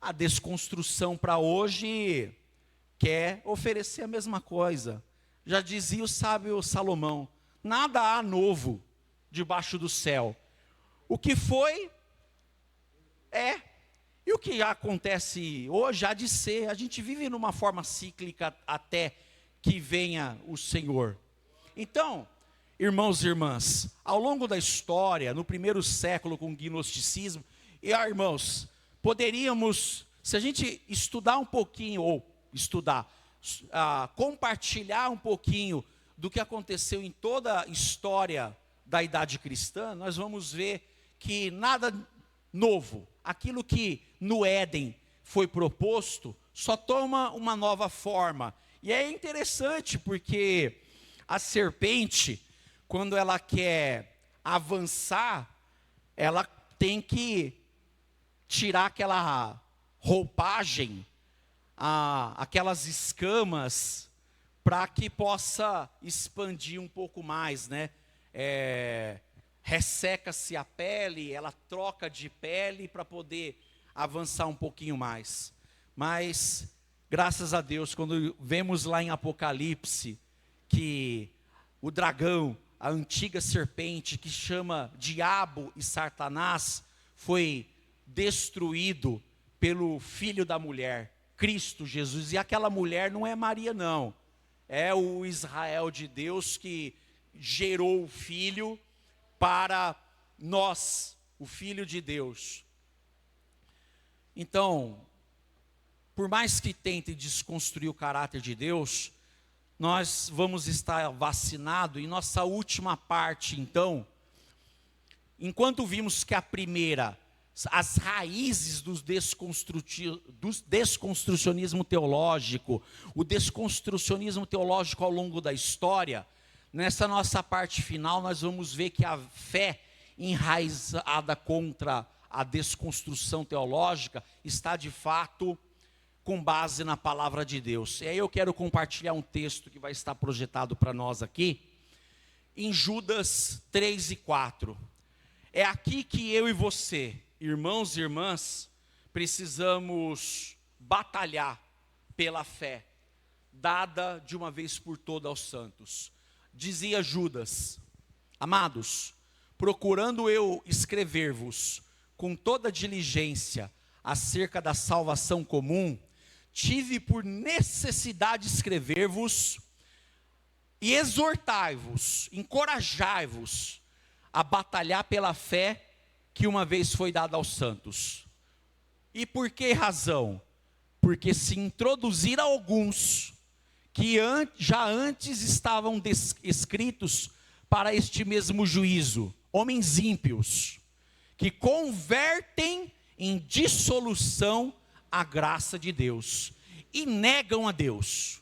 a desconstrução para hoje quer oferecer a mesma coisa. Já dizia o sábio Salomão, nada há novo debaixo do céu. O que foi, é. E o que já acontece hoje há de ser. A gente vive numa forma cíclica até que venha o Senhor. Então, irmãos e irmãs, ao longo da história, no primeiro século com o gnosticismo, irmãos, poderíamos, se a gente estudar um pouquinho, compartilhar um pouquinho do que aconteceu em toda a história da idade cristã, nós vamos ver que nada novo, aquilo que no Éden foi proposto, só toma uma nova forma. E é interessante porque a serpente, quando ela quer avançar, ela tem que tirar aquela roupagem, aquelas escamas, para que possa expandir um pouco mais, né? Resseca-se a pele, ela troca de pele para poder avançar um pouquinho mais. Mas, graças a Deus, quando vemos lá em Apocalipse, que o dragão, a antiga serpente, que chama Diabo e Satanás, foi destruído pelo Filho da mulher, Cristo Jesus. E aquela mulher não é Maria, não. É o Israel de Deus que gerou o Filho para nós, o Filho de Deus. Então, por mais que tente desconstruir o caráter de Deus, nós vamos estar vacinados. Em nossa última parte, então, enquanto vimos que a primeira, as raízes do desconstrucionismo teológico, o desconstrucionismo teológico ao longo da história, nessa nossa parte final nós vamos ver que a fé enraizada contra a desconstrução teológica está de fato com base na palavra de Deus. E aí eu quero compartilhar um texto que vai estar projetado para nós aqui, em Judas 3 e 4. É aqui que eu e você, irmãos e irmãs, precisamos batalhar pela fé, dada de uma vez por todas aos santos. Dizia Judas: amados, procurando eu escrever-vos com toda diligência acerca da salvação comum, tive por necessidade escrever-vos e exortai-vos, encorajai-vos a batalhar pela fé que uma vez foi dada aos santos. E por que razão? Porque se introduziram alguns que já antes estavam escritos para este mesmo juízo, homens ímpios, que convertem em dissolução a graça de Deus e negam a Deus,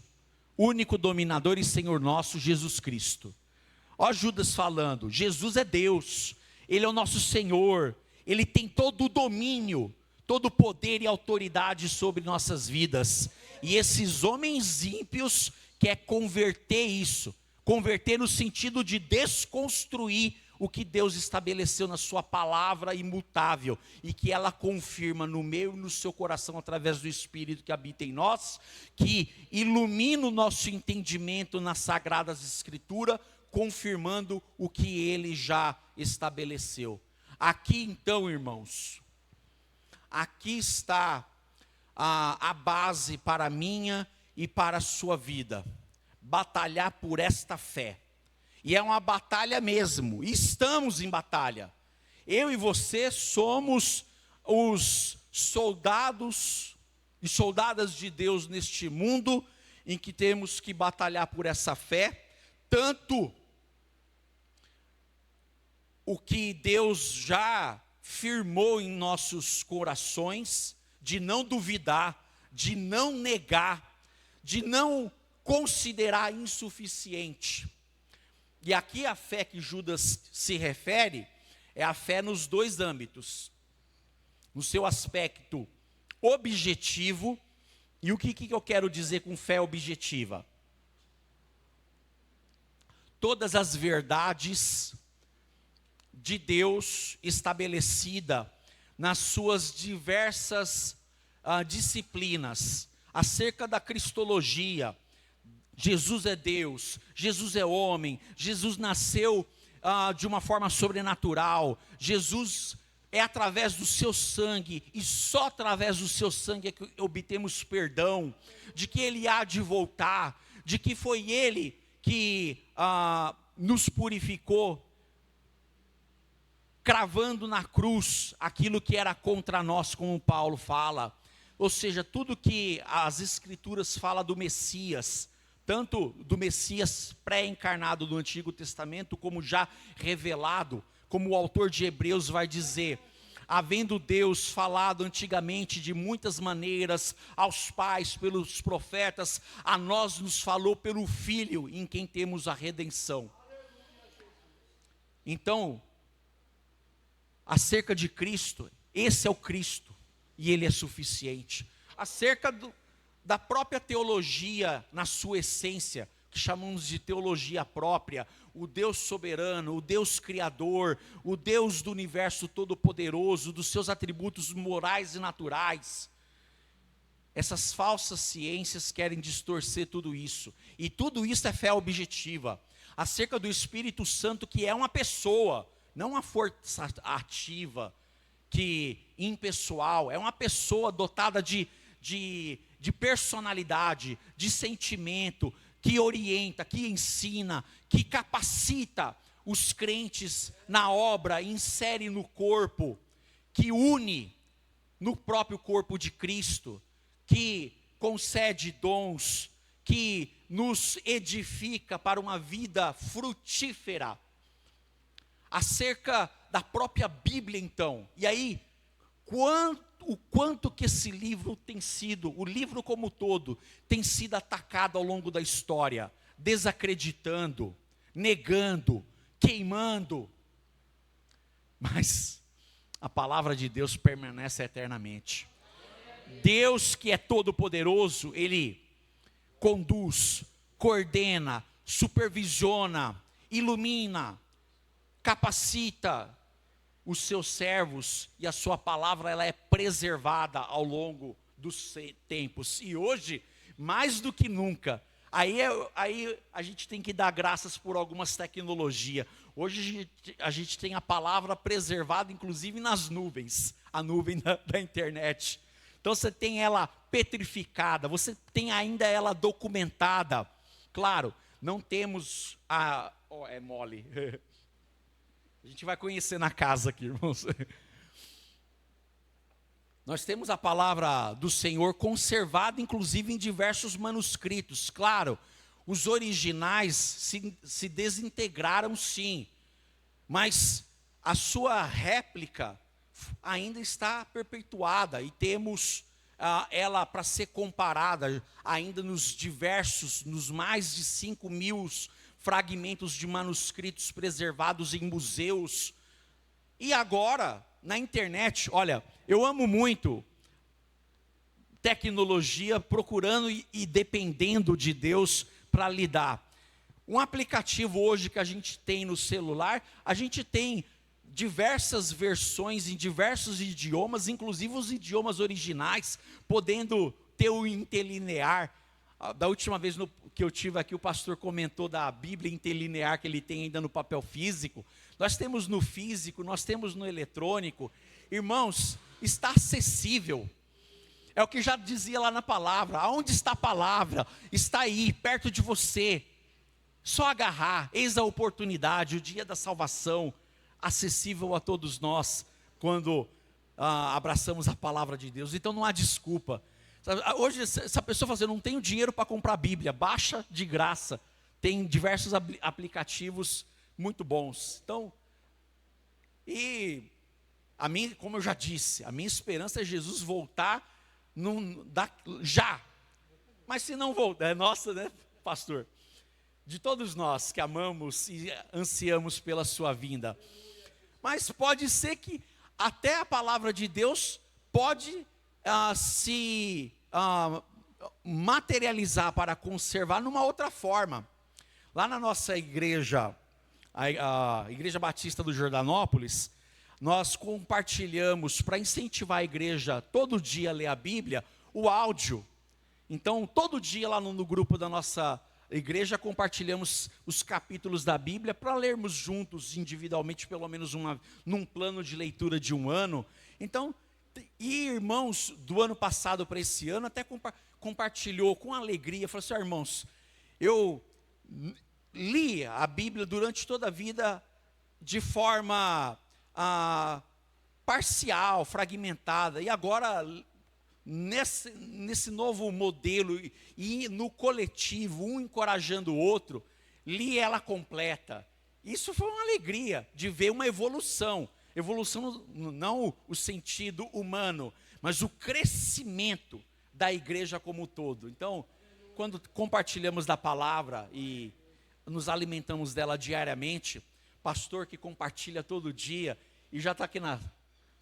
único dominador e Senhor nosso, Jesus Cristo. Ó Judas falando, Jesus é Deus, Ele é o nosso Senhor, Ele tem todo o domínio, todo o poder e autoridade sobre nossas vidas. E esses homens ímpios querem converter isso, converter no sentido de desconstruir o que Deus estabeleceu na sua palavra imutável, e que ela confirma no meu e no seu coração, através do Espírito que habita em nós, que ilumina o nosso entendimento nas Sagradas Escrituras, confirmando o que Ele já estabeleceu. Aqui então, irmãos, aqui está a base para a minha e para a sua vida, batalhar por esta fé. E é uma batalha mesmo, estamos em batalha. Eu e você somos os soldados e soldadas de Deus neste mundo, em que temos que batalhar por essa fé, tanto o que Deus já firmou em nossos corações, de não duvidar, de não negar, de não considerar insuficiente. E aqui a fé que Judas se refere é a fé nos dois âmbitos, no seu aspecto objetivo. E o que eu quero dizer com fé objetiva? Todas as verdades de Deus estabelecida nas suas diversas disciplinas, acerca da cristologia. Jesus é Deus, Jesus é homem, Jesus nasceu de uma forma sobrenatural, Jesus é através do seu sangue, e só através do seu sangue é que obtemos perdão, de que Ele há de voltar, de que foi Ele que nos purificou, cravando na cruz aquilo que era contra nós, como Paulo fala. Ou seja, tudo que as Escrituras falam do Messias, tanto do Messias pré-encarnado do Antigo Testamento, como já revelado, como o autor de Hebreus vai dizer, havendo Deus falado antigamente de muitas maneiras aos pais pelos profetas, a nós nos falou pelo Filho, em quem temos a redenção. Então, acerca de Cristo, esse é o Cristo, e Ele é suficiente. Acerca da própria teologia na sua essência, que chamamos de teologia própria, o Deus soberano, o Deus criador, o Deus do universo todo-poderoso, dos seus atributos morais e naturais. Essas falsas ciências querem distorcer tudo isso, e tudo isso é fé objetiva. Acerca do Espírito Santo, que é uma pessoa, não uma força ativa, que impessoal, é uma pessoa dotada de personalidade, de sentimento, que orienta, que ensina, que capacita os crentes na obra, insere no corpo, que une no próprio corpo de Cristo, que concede dons, que nos edifica para uma vida frutífera. Acerca da própria Bíblia, então, e aí, o quanto que esse livro tem sido, o livro como todo, tem sido atacado ao longo da história, desacreditando, negando, queimando, mas a palavra de Deus permanece eternamente. Deus, que é todo poderoso, Ele conduz, coordena, supervisiona, ilumina, capacita os seus servos, e a sua palavra ela é preservada ao longo dos tempos, e hoje, mais do que nunca, aí a gente tem que dar graças por algumas tecnologias. Hoje a gente tem a palavra preservada, inclusive nas nuvens, a nuvem da internet. Então você tem ela petrificada, você tem ainda ela documentada. Claro, não temos é mole. A gente vai conhecer na casa aqui, irmãos. Nós temos a palavra do Senhor conservada, inclusive em diversos manuscritos. Claro, os originais se desintegraram sim, mas a sua réplica ainda está perpetuada, e temos ela para ser comparada ainda nos mais de 5.000 fragmentos de manuscritos preservados em museus. E agora, na internet, olha, eu amo muito tecnologia, procurando e dependendo de Deus para lidar. Um aplicativo hoje que a gente tem no celular, a gente tem diversas versões em diversos idiomas, inclusive os idiomas originais, podendo ter o interlinear. Da última vez que eu tive aqui, o pastor comentou da Bíblia interlinear que ele tem ainda no papel físico. Nós temos no físico, nós temos no eletrônico. Irmãos, está acessível. É o que já dizia lá na palavra. Aonde está a palavra? Está aí, perto de você. Só agarrar, eis a oportunidade, o dia da salvação, acessível a todos nós, quando abraçamos a palavra de Deus. Então não há desculpa. Hoje, essa pessoa fala assim, eu não tenho dinheiro para comprar a Bíblia, baixa de graça. Tem diversos aplicativos muito bons. Então, como eu já disse, a minha esperança é Jesus voltar já. Mas se não voltar, é nossa, né, pastor? De todos nós que amamos e ansiamos pela sua vinda. Mas pode ser que até a palavra de Deus pode se materializar para conservar numa outra forma. Lá na nossa igreja, a Igreja Batista do Jordanópolis, nós compartilhamos, para incentivar a igreja todo dia a ler a Bíblia, o áudio. Então, todo dia lá no grupo da nossa igreja compartilhamos os capítulos da Bíblia para lermos juntos, individualmente, pelo menos num plano de leitura de um ano. Então, e irmãos do ano passado para esse ano até compartilhou com alegria, falou assim, irmãos, eu li a Bíblia durante toda a vida de forma parcial, fragmentada, e agora nesse novo modelo e no coletivo, um encorajando o outro, li ela completa. Isso foi uma alegria de ver uma evolução não o sentido humano, mas o crescimento da igreja como um todo. Então, quando compartilhamos da palavra e nos alimentamos dela diariamente, pastor que compartilha todo dia, e já está aqui na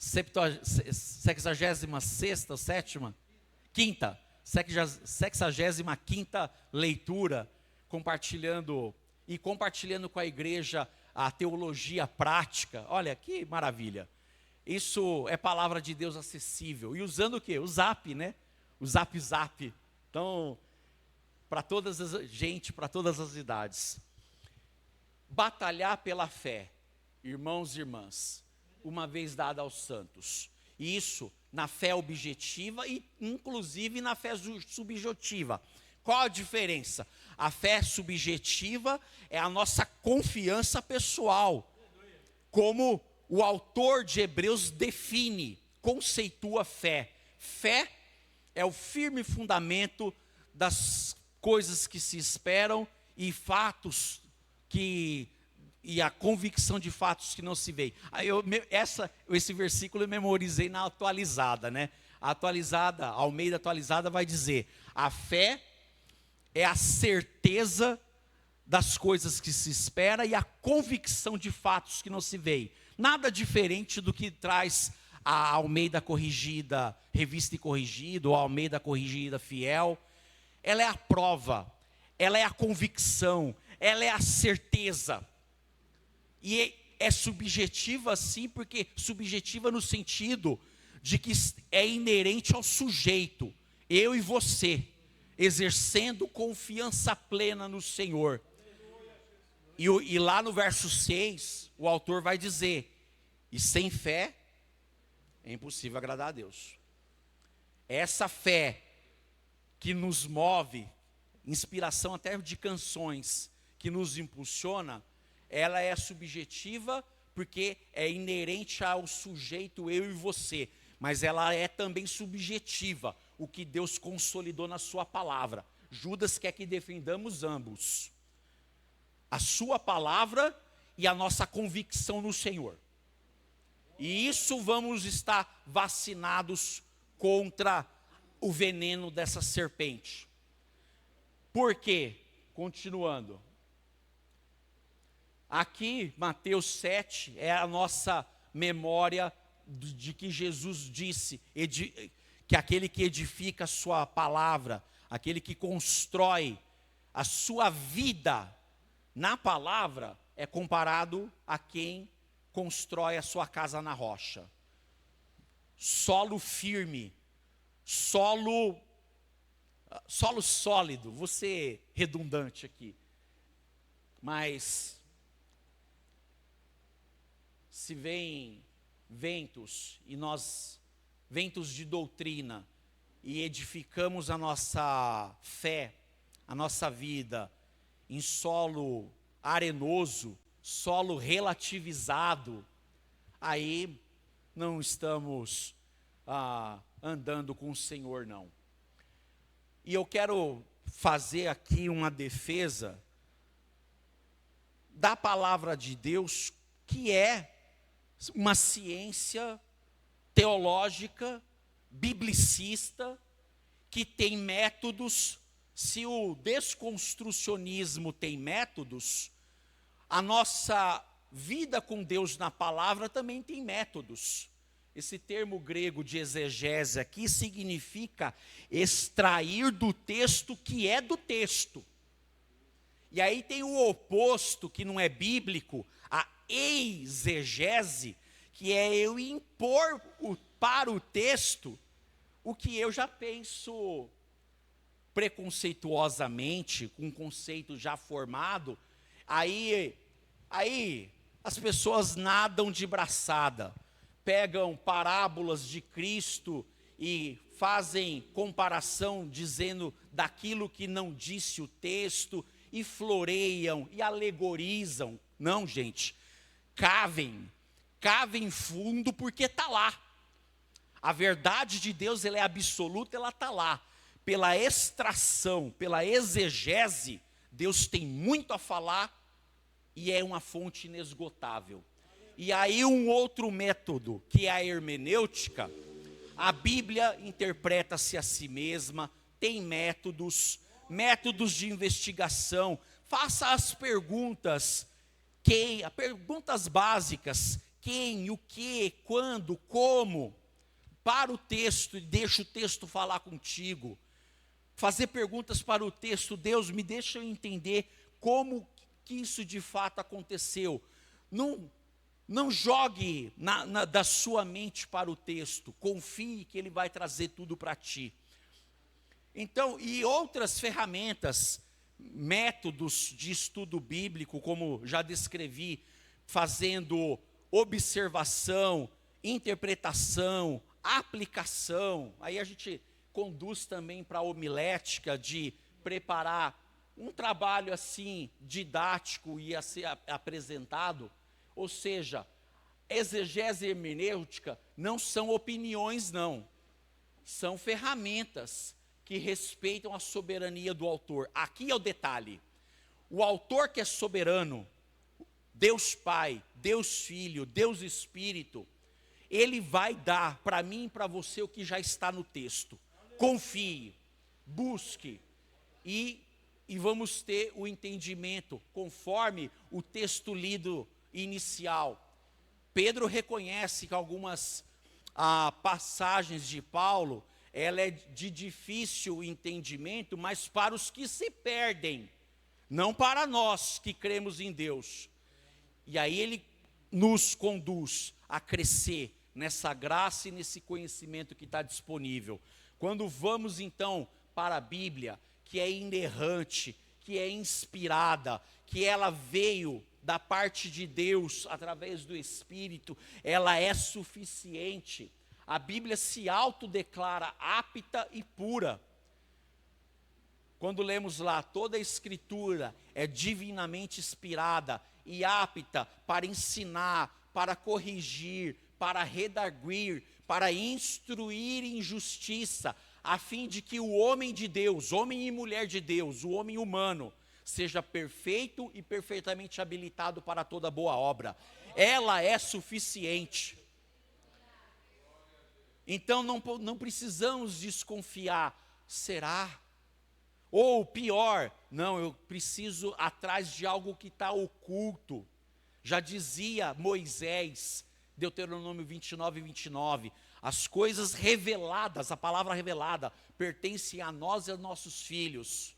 65ª leitura, compartilhando com a igreja a teologia prática. Olha, que maravilha. Isso é palavra de Deus acessível. E usando o quê? O Zap, né? O Zap. Então, para todas as idades. Batalhar pela fé, irmãos e irmãs, uma vez dada aos santos. Isso na fé objetiva e inclusive na fé subjetiva. Qual a diferença? A fé subjetiva é a nossa confiança pessoal, como o autor de Hebreus define, conceitua fé. Fé é o firme fundamento das coisas que se esperam e fatos e a convicção de fatos que não se veem. Aí esse versículo eu memorizei na atualizada, né? A atualizada, Almeida atualizada vai dizer: a fé é a certeza das coisas que se espera e a convicção de fatos que não se veem. Nada diferente do que traz a Almeida corrigida, revista e corrigida, ou a Almeida corrigida fiel. Ela é a prova, ela é a convicção, ela é a certeza. E é subjetiva sim, porque subjetiva no sentido de que é inerente ao sujeito, eu e você, exercendo confiança plena no Senhor. E lá no verso 6, o autor vai dizer: e sem fé é impossível agradar a Deus. Essa fé que nos move, inspiração até de canções, que nos impulsiona, ela é subjetiva porque é inerente ao sujeito eu e você, mas ela é também subjetiva, o que Deus consolidou na sua palavra. Judas quer que defendamos ambos, a sua palavra e a nossa convicção no Senhor. E isso vamos estar vacinados contra o veneno dessa serpente. Por quê? Continuando. Aqui, Mateus 7, é a nossa memória de que Jesus disse, que aquele que edifica a sua palavra, aquele que constrói a sua vida na palavra, é comparado a quem constrói a sua casa na rocha. Solo firme, solo sólido, vou ser redundante aqui, mas se vem ventos ventos de doutrina, e edificamos a nossa fé, a nossa vida em solo arenoso, solo relativizado, aí não estamos andando com o Senhor, não. E eu quero fazer aqui uma defesa da palavra de Deus, que é uma ciência teológica, biblicista, que tem métodos. Se o desconstrucionismo tem métodos, a nossa vida com Deus na palavra também tem métodos. Esse termo grego de exegese aqui significa extrair do texto que é do texto. E aí tem o oposto, que não é bíblico, a exegese, que é eu impor para o texto o que eu já penso preconceituosamente, com um conceito já formado. Aí as pessoas nadam de braçada, pegam parábolas de Cristo e fazem comparação dizendo daquilo que não disse o texto, e floreiam e alegorizam. Não, gente, cavem fundo, porque está lá. A verdade de Deus, ela é absoluta, ela está lá. Pela extração, pela exegese, Deus tem muito a falar e é uma fonte inesgotável. E aí um outro método, que é a hermenêutica, a Bíblia interpreta-se a si mesma, tem métodos de investigação. Faça as perguntas, perguntas básicas: quem, o que, quando, como, para o texto, e deixa o texto falar contigo. Fazer perguntas para o texto: Deus, me deixa eu entender como que isso de fato aconteceu. Não jogue da sua mente para o texto, confie que ele vai trazer tudo para ti. Então, e outras ferramentas, métodos de estudo bíblico, como já descrevi, fazendo observação, interpretação, aplicação. Aí a gente conduz também para a homilética, de preparar um trabalho assim didático e a ser apresentado. Ou seja, exegese e hermenêutica não são opiniões, não. são ferramentas que respeitam a soberania do autor. Aqui é o detalhe. O autor que é soberano, Deus Pai, Deus Filho, Deus Espírito, ele vai dar para mim e para você o que já está no texto. Confie, busque e vamos ter o entendimento conforme o texto lido inicial. Pedro reconhece que algumas passagens de Paulo, ela é de difícil entendimento, mas para os que se perdem, não para nós que cremos em Deus. E aí ele nos conduz a crescer nessa graça e nesse conhecimento que está disponível. Quando vamos então para a Bíblia, que é inerrante, que é inspirada, que ela veio da parte de Deus através do Espírito, ela é suficiente. A Bíblia se autodeclara apta e pura. Quando lemos lá, toda a Escritura é divinamente inspirada e apta para ensinar, para corrigir, para redarguir, para instruir em justiça, a fim de que o homem de Deus, homem e mulher de Deus, o homem humano, seja perfeito e perfeitamente habilitado para toda boa obra. Ela é suficiente. Então não precisamos desconfiar. Será? Ou pior, não, eu preciso atrás de algo que está oculto. Já dizia Moisés, Deuteronômio 29 e 29, as coisas reveladas, a palavra revelada, pertencem a nós e aos nossos filhos.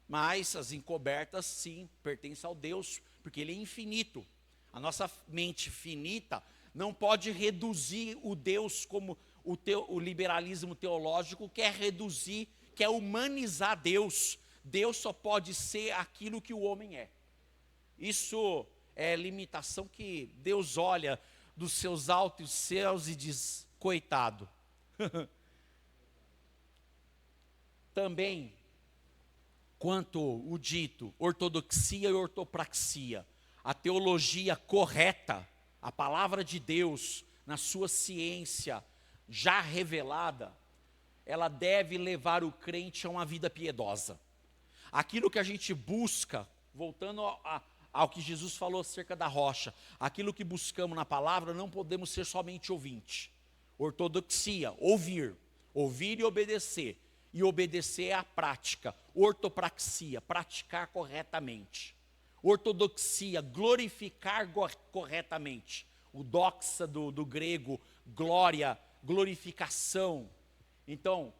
Mas as encobertas, sim, pertencem ao Deus, porque Ele é infinito. A nossa mente finita não pode reduzir o Deus como o liberalismo teológico quer reduzir, quer humanizar Deus. Deus só pode ser aquilo que o homem é. Isso é limitação que Deus olha dos seus altos céus e diz, coitado. Também, quanto o dito, ortodoxia e ortopraxia, a teologia correta, a palavra de Deus, na sua ciência já revelada, ela deve levar o crente a uma vida piedosa. Aquilo que a gente busca, voltando ao que Jesus falou acerca da rocha, aquilo que buscamos na palavra, não podemos ser somente ouvinte. Ortodoxia, ouvir e obedecer. E obedecer é a prática. Ortopraxia, praticar corretamente. Ortodoxia, glorificar corretamente. O doxa do grego, glória, glorificação. Então,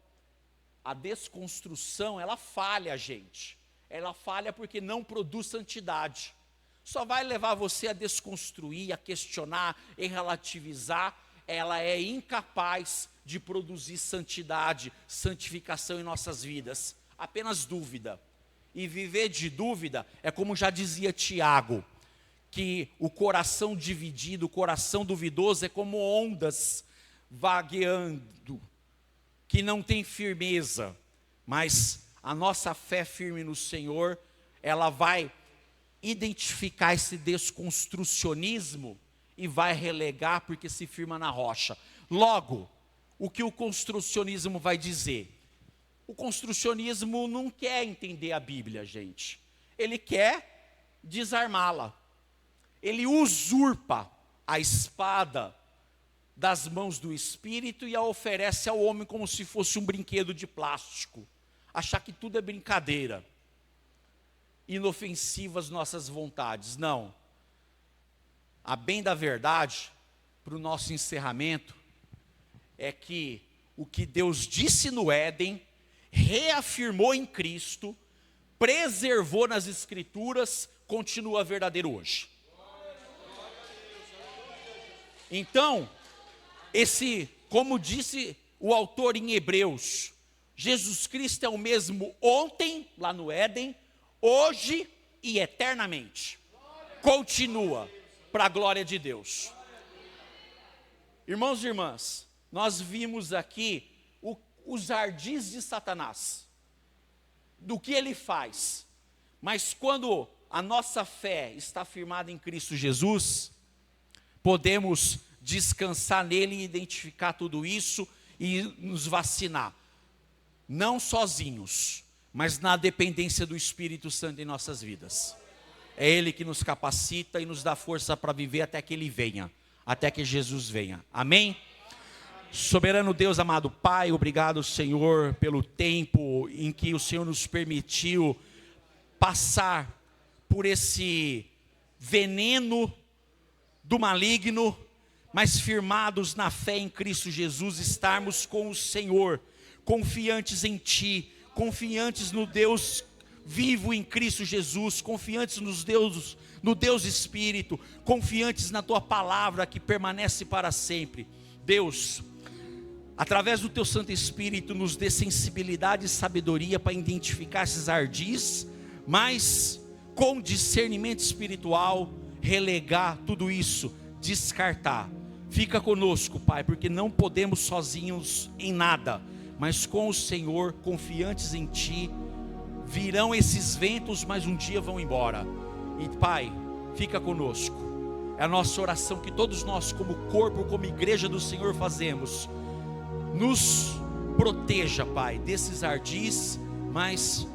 a desconstrução, ela falha, gente. Ela falha porque não produz santidade. Só vai levar você a desconstruir, a questionar, a relativizar. Ela é incapaz de produzir santidade, santificação em nossas vidas. Apenas dúvida. E viver de dúvida é como já dizia Tiago, que o coração dividido, o coração duvidoso é como ondas vagueando, que não tem firmeza. Mas a nossa fé firme no Senhor, ela vai identificar esse desconstrucionismo e vai relegar porque se firma na rocha. Logo, o que o construcionismo vai dizer? O construcionismo não quer entender a Bíblia, gente. Ele quer desarmá-la. Ele usurpa a espada das mãos do Espírito e a oferece ao homem como se fosse um brinquedo de plástico. Achar que tudo é brincadeira. Inofensivo às nossas vontades. Não. A bem da verdade, para o nosso encerramento, é que o que Deus disse no Éden, reafirmou em Cristo, preservou nas Escrituras, continua verdadeiro hoje. Então, como disse o autor em Hebreus, Jesus Cristo é o mesmo ontem, lá no Éden, hoje e eternamente. Continua para a glória de Deus. Irmãos e irmãs, nós vimos aqui os ardis de Satanás, do que ele faz. Mas quando a nossa fé está firmada em Cristo Jesus, podemos descansar nele e identificar tudo isso e nos vacinar. Não sozinhos, mas na dependência do Espírito Santo em nossas vidas. É Ele que nos capacita e nos dá força para viver até que Ele venha, até que Jesus venha. Amém? Soberano Deus, amado Pai, obrigado, Senhor, pelo tempo em que o Senhor nos permitiu passar por esse veneno do maligno, mas firmados na fé em Cristo Jesus, estarmos com o Senhor, confiantes em Ti, confiantes no Deus vivo em Cristo Jesus, confiantes no Deus Espírito, confiantes na Tua palavra que permanece para sempre. Deus, através do Teu Santo Espírito, nos dê sensibilidade e sabedoria para identificar esses ardis, mas com discernimento espiritual, relegar tudo isso, descartar. Fica conosco, Pai, porque não podemos sozinhos em nada, mas com o Senhor, confiantes em Ti. Virão esses ventos, mas um dia vão embora. E Pai, fica conosco. É a nossa oração que todos nós, como corpo, como igreja do Senhor, fazemos. Nos proteja, Pai, desses ardis, mas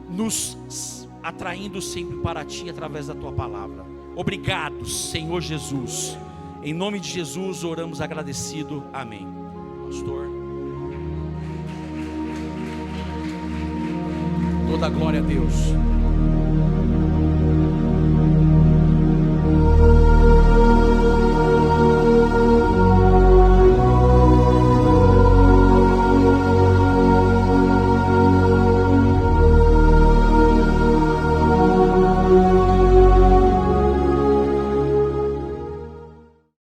nos atraindo sempre para Ti através da Tua palavra. Obrigado, Senhor Jesus. Em nome de Jesus oramos agradecido. Amém. Pastor. Toda a glória a Deus.